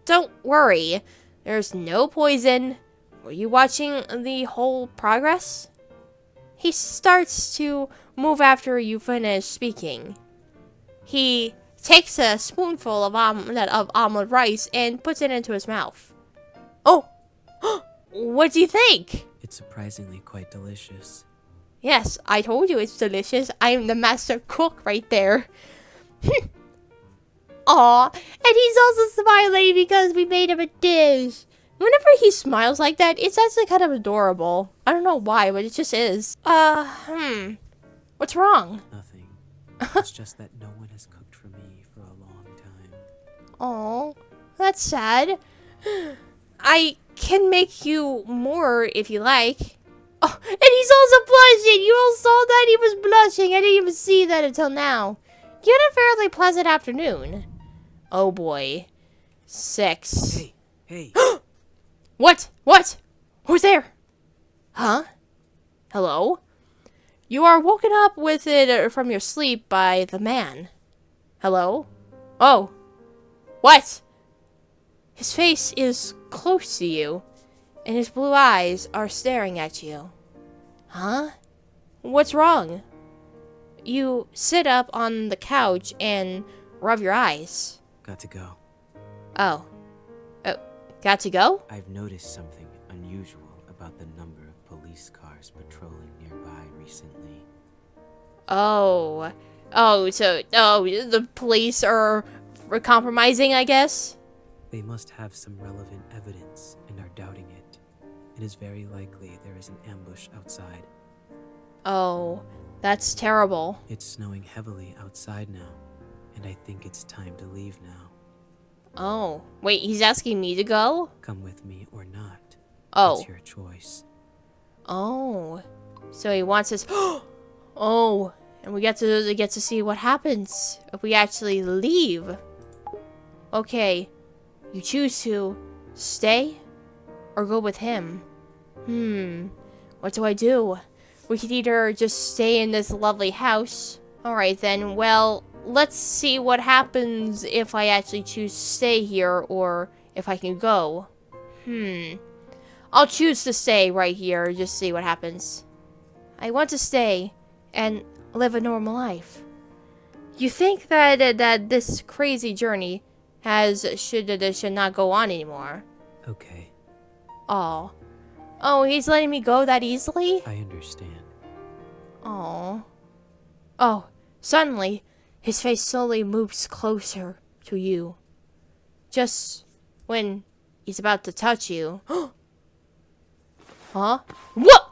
Speaker 2: Don't worry, there's no poison. Were you watching the whole progress? He starts to move after you finish speaking. He takes a spoonful of omelet rice and puts it into his mouth. Oh, what do you think?
Speaker 1: It's surprisingly quite delicious.
Speaker 2: Yes, I told you it's delicious. I am the master cook right there. Aw, and he's also smiling because we made him a dish. Whenever he smiles like that, it's actually kind of adorable. I don't know why, but it just is. What's wrong?
Speaker 1: Nothing. It's just that no one has cooked for me for a long time.
Speaker 2: Oh, that's sad. I can make you more if you like. Oh, and he's also blushing. You all saw that? He was blushing. I didn't even see that until now. You had a fairly pleasant afternoon. Oh boy. 6.
Speaker 1: Hey, hey.
Speaker 2: What? What? Who's there? Huh? Hello? You are woken up with it from your sleep by the man. Hello? Oh. What? His face is close to you, and his blue eyes are staring at you. Huh? What's wrong? You sit up on the couch and rub your eyes.
Speaker 1: Got to go.
Speaker 2: Oh. Got to go?
Speaker 1: I've noticed something unusual about the number of police cars patrolling nearby recently.
Speaker 2: Oh. So the police are compromising, I guess?
Speaker 1: They must have some relevant evidence and are doubting it. It is very likely there is an ambush outside.
Speaker 2: Oh, that's terrible.
Speaker 1: It's snowing heavily outside now, and I think it's time to leave now.
Speaker 2: Oh, wait, he's asking me to go?
Speaker 1: Come with me or not.
Speaker 2: Oh.
Speaker 1: It's your choice.
Speaker 2: Oh. So he wants us. Oh, and we get to see what happens if we actually leave. Okay. You choose to stay or go with him. What do I do? We could either just stay in this lovely house. Alright then, well, let's see what happens if I actually choose to stay here or if I can go. I'll choose to stay right here, just see what happens. I want to stay and live a normal life. You think that this crazy journey should not go on anymore?
Speaker 1: Okay,
Speaker 2: Oh, he's letting me go that easily?
Speaker 1: I understand.
Speaker 2: Oh, suddenly, his face slowly moves closer to you. Just when he's about to touch you. Huh? What?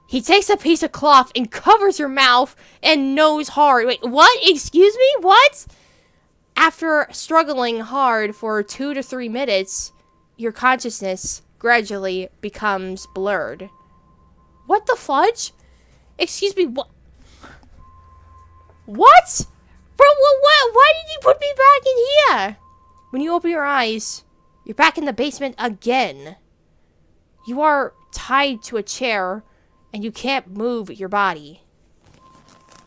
Speaker 2: He takes a piece of cloth and covers your mouth and nose hard. Wait, what? Excuse me? What? After struggling hard for 2 to 3 minutes, your consciousness gradually becomes blurred. What the fudge? Excuse me, what? What? Bro, what? Why did you put me back in here? When you open your eyes, you're back in the basement again. You are tied to a chair, and you can't move your body.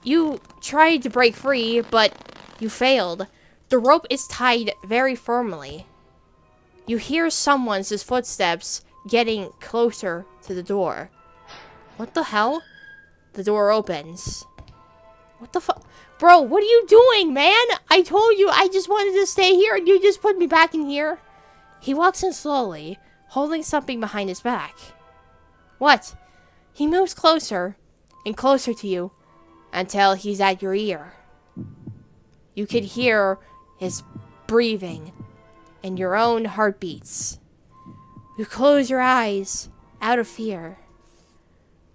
Speaker 2: You tried to break free, but you failed. The rope is tied very firmly. You hear someone's footsteps getting closer to the door. What the hell? The door opens. What the fuck? Bro, what are you doing, man? I told you I just wanted to stay here and you just put me back in here. He walks in slowly, holding something behind his back. What? He moves closer and closer to you until he's at your ear. You could hear his breathing and your own heartbeats. You close your eyes out of fear.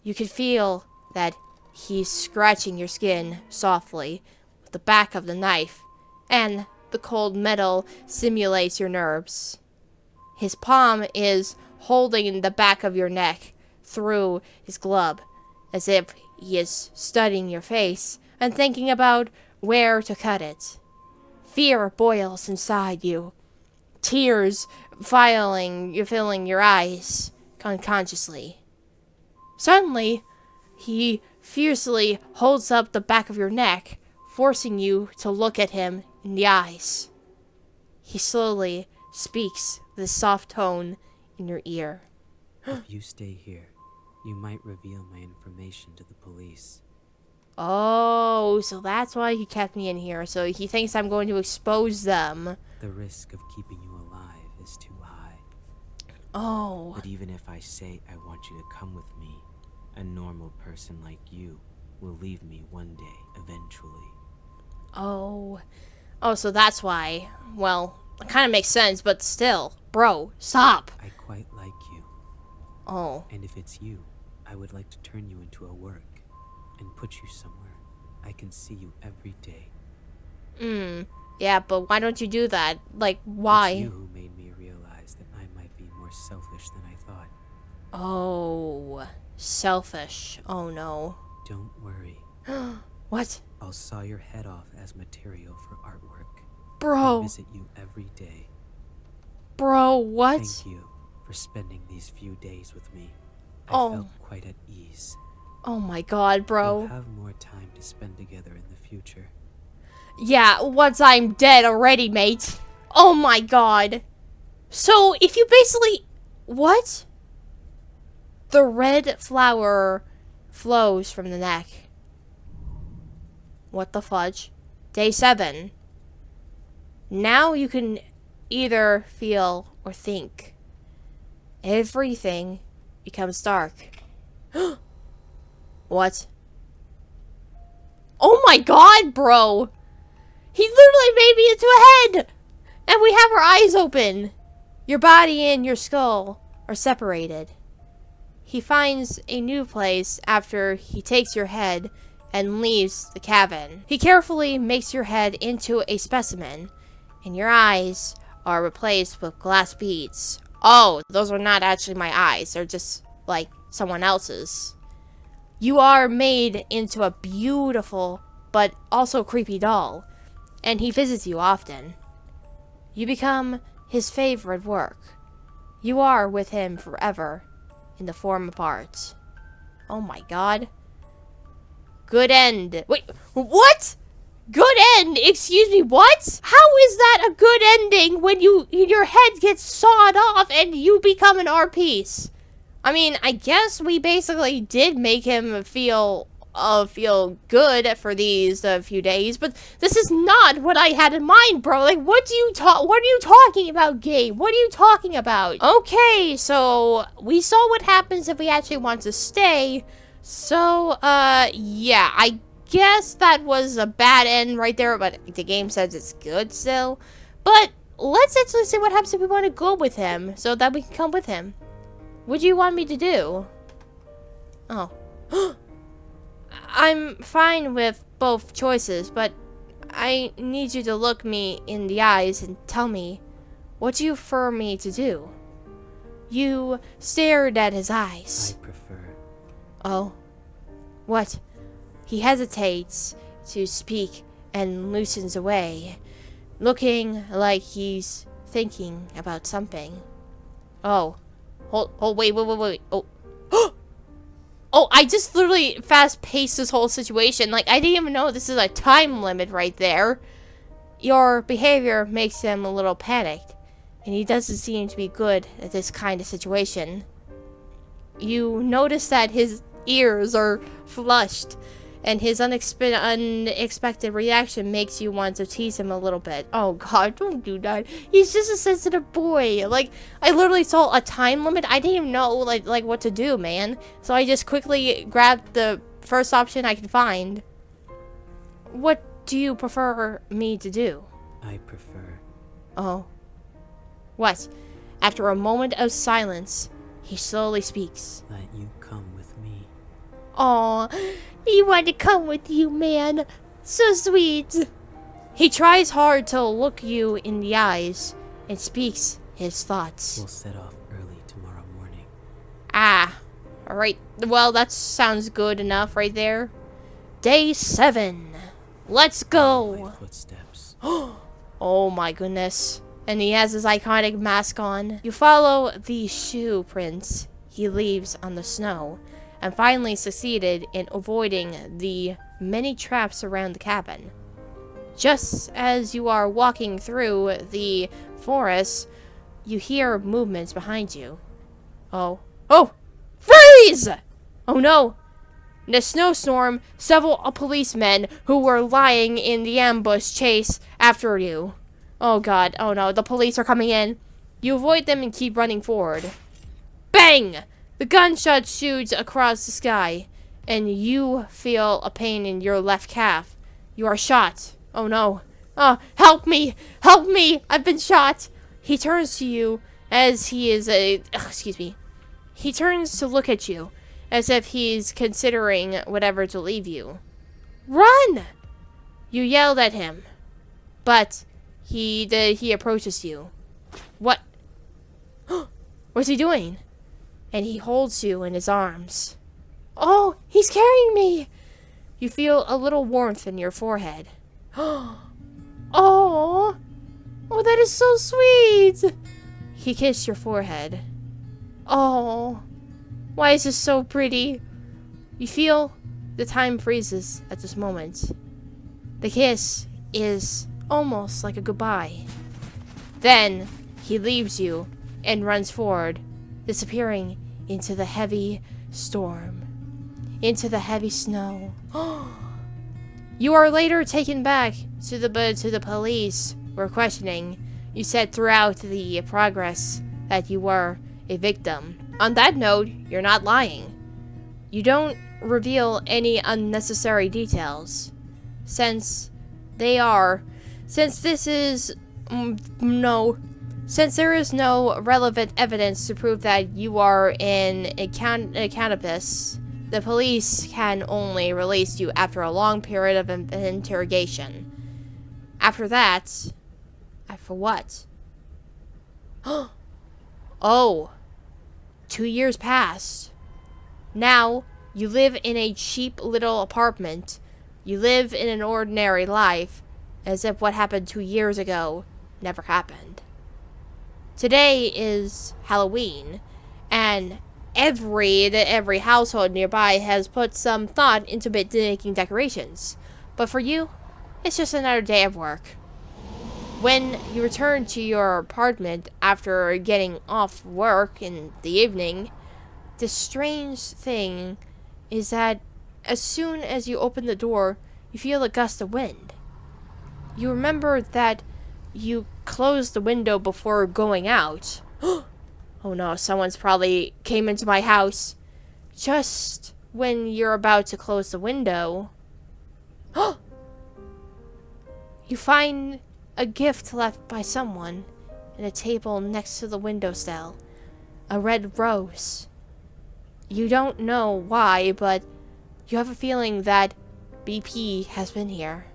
Speaker 2: You could feel that he's scratching your skin softly with the back of the knife, and the cold metal simulates your nerves. His palm is holding the back of your neck through his glove, as if he is studying your face and thinking about where to cut it. Fear boils inside you. Tears filling your eyes unconsciously. Suddenly, he fiercely holds up the back of your neck, forcing you to look at him in the eyes. He slowly speaks with a soft tone in your ear.
Speaker 1: If you stay here, you might reveal my information to the police.
Speaker 2: Oh, so that's why he kept me in here. So he thinks I'm going to expose them.
Speaker 1: The risk of keeping you alive is too high.
Speaker 2: Oh.
Speaker 1: But even if I say I want you to come with me, a normal person like you will leave me one day, eventually.
Speaker 2: Oh, so that's why. Well, it kind of makes sense, but still. Bro, stop.
Speaker 1: I quite like you.
Speaker 2: Oh.
Speaker 1: And if it's you, I would like to turn you into a work and put you somewhere I can see you every day.
Speaker 2: Yeah, but why don't you do that? Like, why?
Speaker 1: It's you who made me realize that I might be more selfish than I thought.
Speaker 2: Oh, selfish. Oh no.
Speaker 1: Don't worry.
Speaker 2: What?
Speaker 1: I'll saw your head off as material for artwork. I
Speaker 2: Bro.
Speaker 1: visit you every day.
Speaker 2: Bro, what?
Speaker 1: Thank you for spending these few days with me. I
Speaker 2: Oh.
Speaker 1: felt quite at ease.
Speaker 2: Oh my god, bro.
Speaker 1: We'll have more time to spend together in the future.
Speaker 2: Yeah, once I'm dead already, mate. Oh my god. So, if you basically... What? The red flower flows from the neck. What the fudge? Day 7. Now you can either feel or think. Everything becomes dark. What? Oh my god, bro! He literally made me into a head! And we have our eyes open. Your body and your skull are separated. He finds a new place after he takes your head and leaves the cabin. He carefully makes your head into a specimen, and your eyes are replaced with glass beads. Oh, those are not actually my eyes. They're just like someone else's. You are made into a beautiful but also creepy doll, and he visits you often. You become his favorite work. You are with him forever in the form of art. Oh my god. Good end. Wait, what? Good end? Excuse me, what? How is that a good ending when your head gets sawed off and you become an art piece? I mean, I guess we basically did make him feel good for these few days, but this is not what I had in mind, bro. Like, what are you talking about, game? What are you talking about? Okay, so we saw what happens if we actually want to stay. So, yeah, I guess that was a bad end right there, but the game says it's good still. But let's actually see what happens if we want to go with him, so that we can come with him. What do you want me to do? Oh. I'm fine with both choices, but I need you to look me in the eyes and tell me, what do you prefer me to do? You stared at his eyes.
Speaker 1: I prefer.
Speaker 2: Oh. What? He hesitates to speak and loosens away, looking like he's thinking about something. Oh. Wait. Oh. Oh, I just literally fast-paced this whole situation. Like, I didn't even know this is a time limit right there. Your behavior makes him a little panicked, and he doesn't seem to be good at this kind of situation. You notice that his ears are flushed, and his unexpected reaction makes you want to tease him a little bit. Oh god, don't do that. He's just a sensitive boy. Like, I literally saw a time limit. I didn't even know like what to do, man. So I just quickly grabbed the first option I could find. What do you prefer me to do?
Speaker 1: I prefer.
Speaker 2: Oh. What? After a moment of silence, he slowly speaks.
Speaker 1: Let you come with me.
Speaker 2: Aw, he wanted to come with you, man. So sweet. He tries hard to look you in the eyes and speaks his thoughts.
Speaker 1: We'll set off early tomorrow morning.
Speaker 2: Ah, alright. Well, that sounds good enough right there. Day 7. Let's
Speaker 1: My
Speaker 2: go.
Speaker 1: footsteps.
Speaker 2: Oh my goodness. And he has his iconic mask on. You follow the shoe prints he leaves on the snow, and finally succeeded in avoiding the many traps around the cabin. Just as you are walking through the forest, you hear movements behind you. Oh. Oh! Freeze! Oh no! In a snowstorm, several policemen who were lying in the ambush chase after you. Oh god, oh no, the police are coming in. You avoid them and keep running forward. Bang! The gunshot shoots across the sky, and you feel a pain in your left calf. You are shot. Oh no. Oh, help me! Help me! I've been shot! He turns to you as he is excuse me. He turns to look at you as if he's considering whatever to leave you. Run! You yelled at him, but he approaches you. What? What's he doing? and he holds you in his arms. Oh, he's carrying me! You feel a little warmth in your forehead. Oh, oh, that is so sweet! He kissed your forehead. Oh, why is this so pretty? You feel the time freezes at this moment. The kiss is almost like a goodbye. Then he leaves you and runs forward, disappearing into the heavy storm, into the heavy snow. You are later taken back to the police for questioning. You said throughout the progress that you were a victim. On that note, you're not lying. You don't reveal any unnecessary details, since there is no relevant evidence to prove that you are in a cannabis. The police can only release you after a long period of interrogation. After that, after what? Oh, 2 years passed. Now, you live in a cheap little apartment. You live in an ordinary life, as if what happened 2 years ago never happened. Today is Halloween, and every household nearby has put some thought into making decorations. But for you, it's just another day of work. When you return to your apartment after getting off work in the evening, the strange thing is that as soon as you open the door, you feel a gust of wind. You remember that you closed the window before going out. Oh no, someone's probably came into my house. Just when you're about to close the window, you find a gift left by someone in a table next to the windowsill. A red rose. You don't know why, but you have a feeling that BP has been here.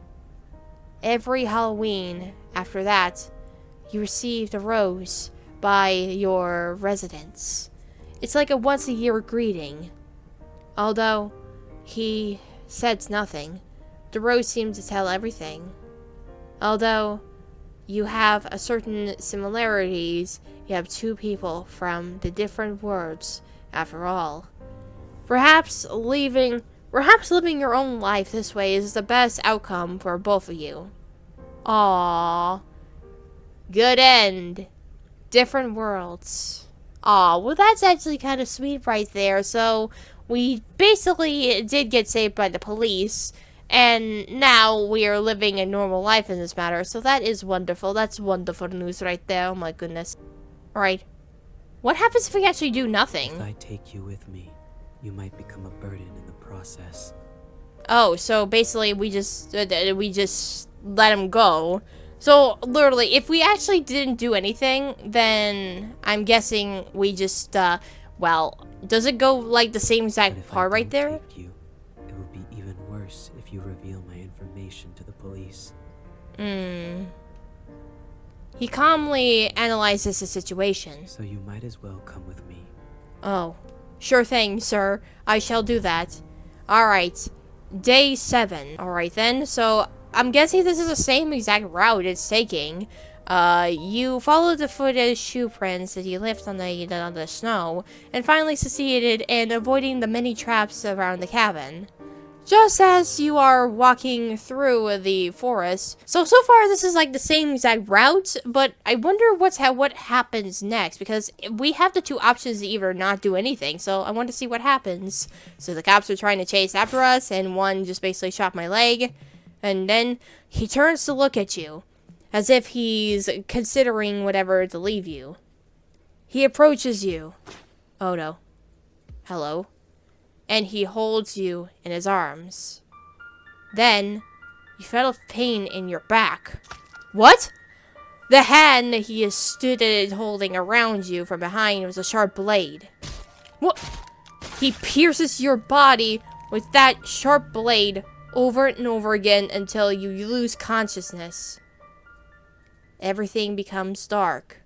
Speaker 2: Every Halloween after that, you received a rose by your residents. It's like a once-a-year greeting. Although he said nothing, the rose seemed to tell everything. Although you have a certain similarities, you have two people from the different worlds after all. Perhaps living your own life this way is the best outcome for both of you. Aww. Good end. Different worlds. Aw, well that's actually kind of sweet right there. So, we basically did get saved by the police, and now we are living a normal life in this matter. So that is wonderful. That's wonderful news right there. Oh my goodness. Alright. What happens if we actually do nothing?
Speaker 1: If I take you with me, you might become a burden in the process.
Speaker 2: Oh, so basically we just let him go. So literally, if we actually didn't do anything, then I'm guessing we just well, does it go like the same exact part right there?
Speaker 1: Take you, it would be even worse if you reveal my information to the police.
Speaker 2: He calmly analyzes the situation.
Speaker 1: So you might as well come with me.
Speaker 2: Oh, sure thing, sir. I shall do that. Alright. Day 7. Alright then, so I'm guessing this is the same exact route it's taking. You followed the footed shoe prints that you left on the snow, and finally succeeded in avoiding the many traps around the cabin. Just as you are walking through the forest. So far this is like the same exact route, but I wonder what happens next, because we have the two options to either not do anything, so I want to see what happens. So the cops are trying to chase after us, and one just basically shot my leg, and then he turns to look at you, as if he's considering whatever to leave you. He approaches you. Oh no. Hello. And he holds you in his arms. Then, you felt a pain in your back. What? The hand that he stood holding around you from behind was a sharp blade. What? He pierces your body with that sharp blade over and over again until you lose consciousness. Everything becomes dark.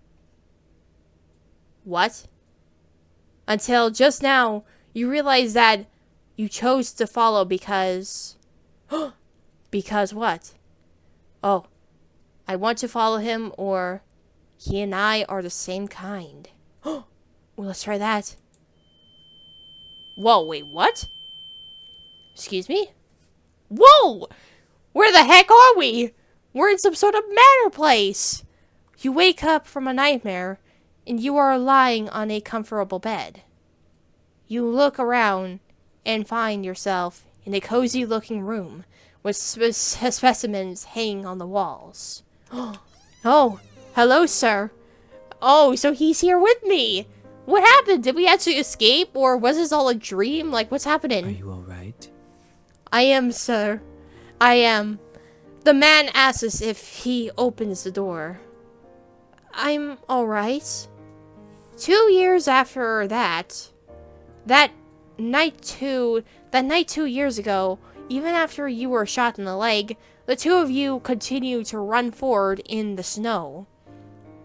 Speaker 2: What? Until just now, you realize that you chose to follow because... because what? Oh, I want to follow him, or he and I are the same kind. Well, let's try that. Whoa, wait, what? Excuse me? Whoa! Where the heck are we? We're in some sort of manor place. You wake up from a nightmare, and you are lying on a comfortable bed. You look around and find yourself in a cozy-looking room with specimens hanging on the walls. Oh, hello, sir. Oh, so he's here with me. What happened? Did we actually escape, or was this all a dream? Like, what's happening?
Speaker 1: Are you alright?
Speaker 2: I am, sir. I am. The man asks if he opens the door. I'm alright. 2 years after that night 2 years ago, even after you were shot in the leg, the two of you continued to run forward in the snow.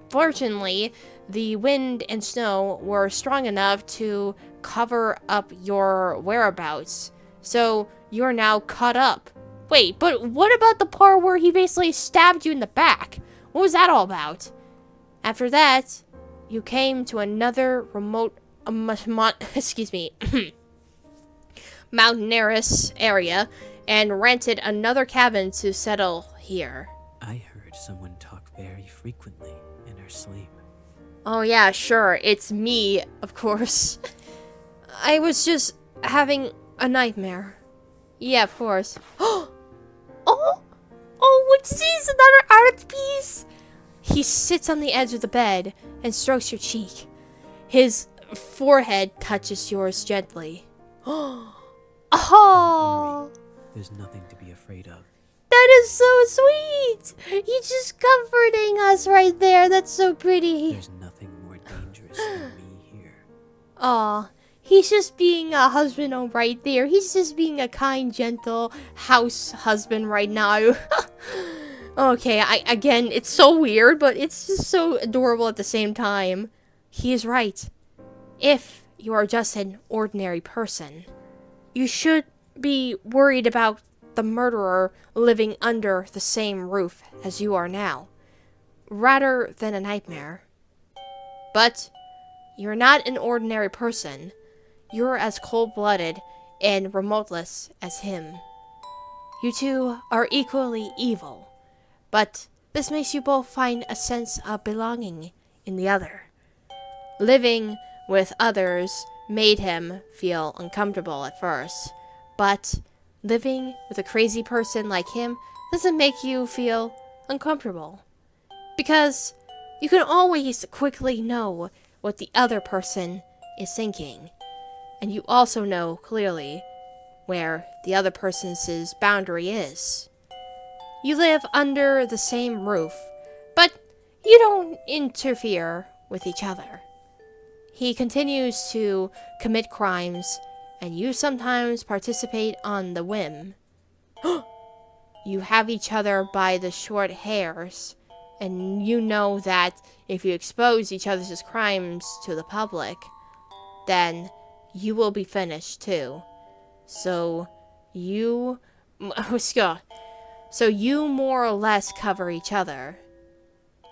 Speaker 2: Fortunately, the wind and snow were strong enough to cover up your whereabouts, so you're now caught up. Wait, but what about the part where he basically stabbed you in the back? What was that all about? After that, you came to another remote, mountainous area and rented another cabin to settle here.
Speaker 1: I heard someone talk very frequently in her sleep.
Speaker 2: Oh yeah, sure, it's me, of course. I was just having a nightmare. Yeah, of course. Oh, what's this? Another art piece? He sits on the edge of the bed and strokes your cheek. His forehead touches yours gently. Oh,
Speaker 1: There's nothing to be afraid of.
Speaker 2: that is so sweet. He's just comforting us right there. That's so pretty.
Speaker 1: There's nothing more dangerous than me here.
Speaker 2: Aw, he's just being a husband right there. He's just being a kind, gentle house husband right now. Okay, again, it's so weird, but it's just so adorable at the same time. He is right. If you are just an ordinary person, you should be worried about the murderer living under the same roof as you are now, rather than a nightmare. But you're not an ordinary person. You're as cold-blooded and remoteless as him. You two are equally evil, but this makes you both find a sense of belonging in the other. Living with others made him feel uncomfortable at first, but living with a crazy person like him doesn't make you feel uncomfortable, because you can always quickly know what the other person is thinking, and you also know clearly where the other person's boundary is. You live under the same roof, but you don't interfere with each other. He continues to commit crimes, and you sometimes participate on the whim. You have each other by the short hairs, and you know that if you expose each other's crimes to the public, then you will be finished too. So you more or less cover each other.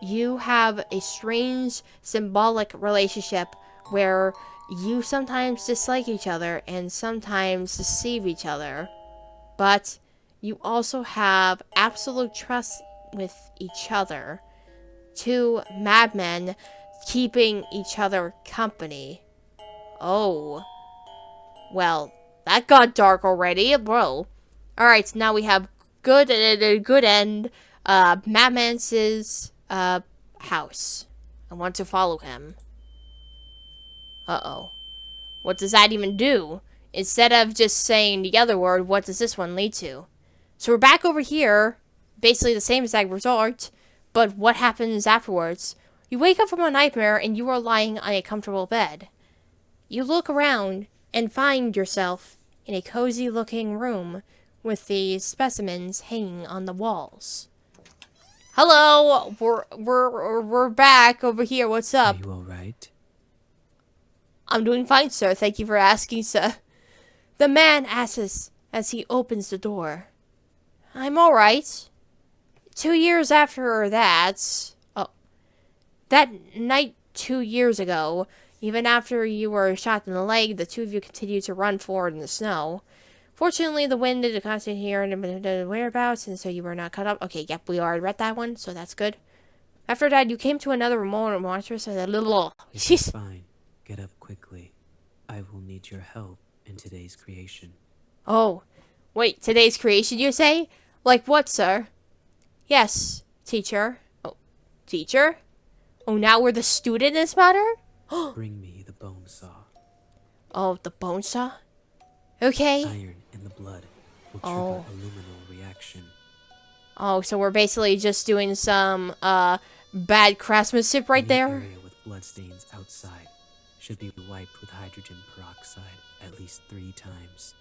Speaker 2: You have a strange symbolic relationship where you sometimes dislike each other and sometimes deceive each other, but you also have absolute trust with each other. Two madmen keeping each other company. Oh. Well, that got dark already, bro. Alright, so now we have good end. Madman's house. I want to follow him. Uh-oh. What does that even do? Instead of just saying the other word, what does this one lead to? So we're back over here. Basically the same exact result. But what happens afterwards? You wake up from a nightmare and you are lying on a comfortable bed. You look around and find yourself in a cozy looking room with these specimens hanging on the walls. Hello, we're back over here. What's up?
Speaker 1: Are you alright?
Speaker 2: I'm doing fine, sir. Thank you for asking, sir. The man asks as he opens the door. I'm alright. 2 years after that... Oh. That night 2 years ago, even after you were shot in the leg, the two of you continued to run forward in the snow. Fortunately, the wind did a constant here and the whereabouts, and so you were not cut up. Okay, yep, we already read that one, so that's good. After that, you came to another remote and monstrous and a little...
Speaker 1: It's fine. Get up quickly. I will need your help in today's creation.
Speaker 2: Oh, wait, today's creation, you say? Like what, sir? Yes, teacher. Oh, teacher? Oh, now we're the student in this matter?
Speaker 1: Bring me the bone saw.
Speaker 2: Oh, the bone saw? Okay.
Speaker 1: Iron in the blood will trigger a luminal reaction.
Speaker 2: Oh, so we're basically just doing some, bad craftsmanship right there?
Speaker 1: The area with bloodstains outside should be wiped with hydrogen peroxide at least 3 times.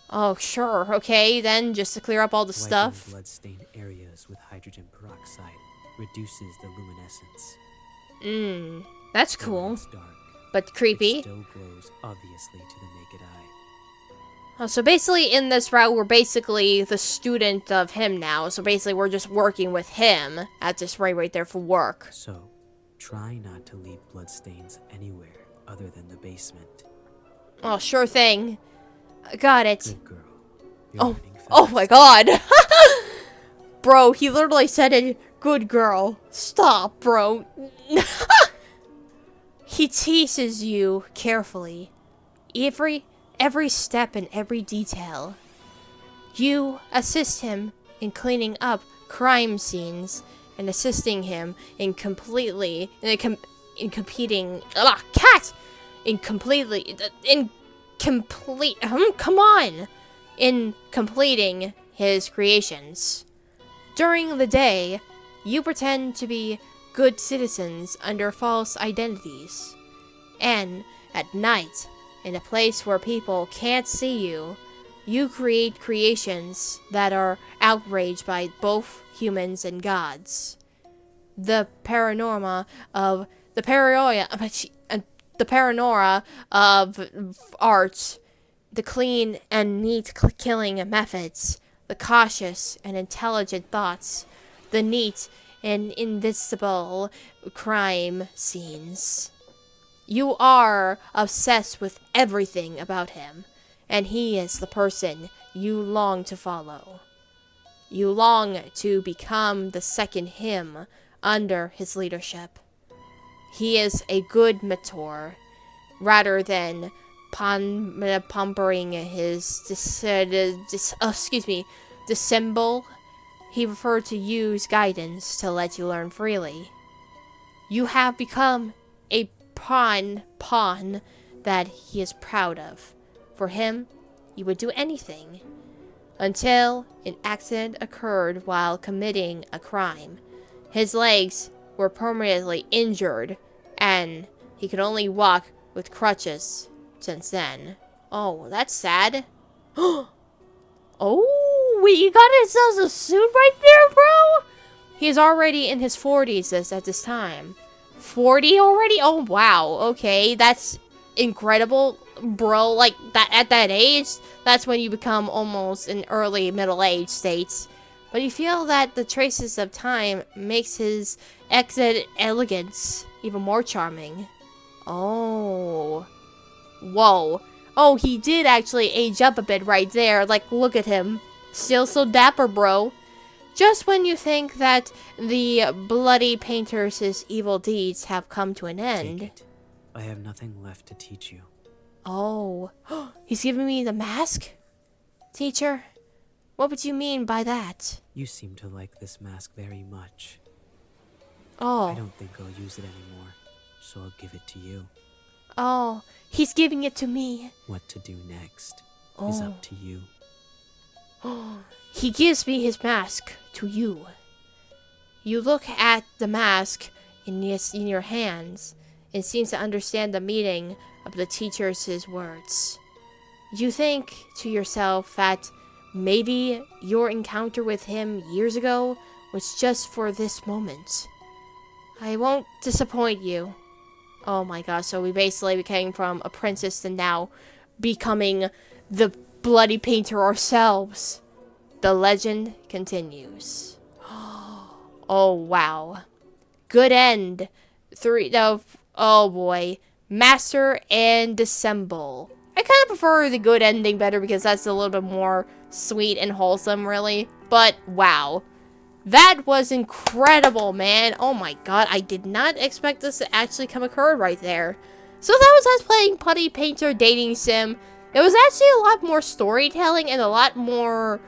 Speaker 2: Oh, sure. Okay, then, just to clear up all the stuff.
Speaker 1: Wiping blood-stained areas with hydrogen peroxide reduces the luminescence.
Speaker 2: That's
Speaker 1: Though
Speaker 2: cool.
Speaker 1: it's dark,
Speaker 2: But creepy.
Speaker 1: it still glows obviously to the naked eye.
Speaker 2: Oh, so basically, in this route, we're basically the student of him now. So basically, we're just working with him at this rate right there for work.
Speaker 1: So, try not to leave bloodstains anywhere other than the basement.
Speaker 2: Oh, sure thing. Got it.
Speaker 1: Good girl. You're learning fast.
Speaker 2: Oh my god. Bro, he literally said it. Good girl. Stop, bro. He teases you carefully. Every step and every detail. You assist him in cleaning up crime scenes and assisting him in completing his creations. During the day, you pretend to be good citizens under false identities. And at night, in a place where people can't see you, you create creations that are outraged by both humans and gods. The paranora of art, the clean and neat killing methods, the cautious and intelligent thoughts, the neat and invisible crime scenes. You are obsessed with everything about him, and he is the person you long to follow. You long to become the second him under his leadership. He is a good mentor, rather than pampering his dissemble. He preferred to use guidance to let you learn freely. You have become a pawn that he is proud of. For him, you would do anything. Until an accident occurred while committing a crime. His legs were permanently injured, and he could only walk with crutches since then. Oh, that's sad. Oh, wait, you got yourselves a suit right there, bro? He is already in his 40s at this time. 40 already? Oh, wow. Okay, that's incredible, bro. Like, that at that age, that's when you become almost an early middle-age state. But you feel that the traces of time makes his exit elegance even more charming. Oh. Whoa. Oh, he did actually age up a bit right there. Like, look at him. Still so dapper, bro. Just when you think that the bloody painter's evil deeds have come to an end.
Speaker 1: Take it. I have nothing left to teach you.
Speaker 2: Oh. He's giving me the mask? Teacher, what would you mean by that?
Speaker 1: You seem to like this mask very much.
Speaker 2: Oh.
Speaker 1: I don't think I'll use it anymore, so I'll give it to you.
Speaker 2: Oh, he's giving it to me.
Speaker 1: What to do next is up to you.
Speaker 2: He gives me his mask to you. You look at the mask in your hands and seems to understand the meaning of the teacher's words. You think to yourself that maybe your encounter with him years ago was just for this moment. I won't disappoint you. Oh my gosh, so we basically became from a princess to now becoming the bloody painter ourselves. The legend continues. Oh wow. Good end. Oh boy. Master and dissemble. I kind of prefer the good ending better because that's a little bit more sweet and wholesome, really. But wow. That was incredible, man. Oh my god, I did not expect this to actually come occur right there. So that was us playing Putty Painter Dating Sim. It was actually a lot more storytelling and a lot more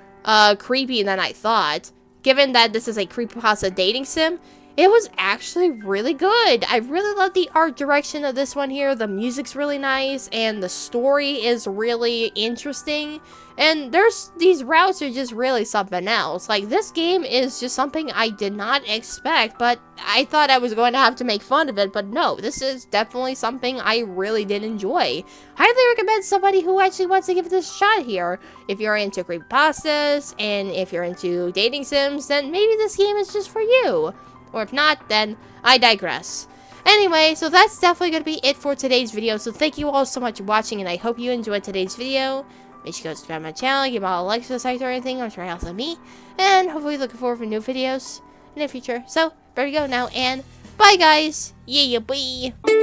Speaker 2: creepy than I thought. Given that this is a creepypasta dating sim, it was actually really good. I really love the art direction of this one here. The music's really nice, and the story is really interesting. And these routes are just really something else. Like, this game is just something I did not expect, but I thought I was going to have to make fun of it. But no, this is definitely something I really did enjoy. Highly recommend somebody who actually wants to give this a shot here. If you're into creepypastas, and if you're into dating sims, then maybe this game is just for you. Or if not, then I digress. Anyway, so that's definitely going to be it for today's video. So thank you all so much for watching, and I hope you enjoyed today's video. Make sure you go subscribe to my channel, give all a like to the site or anything, or try out on me. And hopefully looking forward for new videos in the future. So, there we go now, and bye guys. Yeah, bye.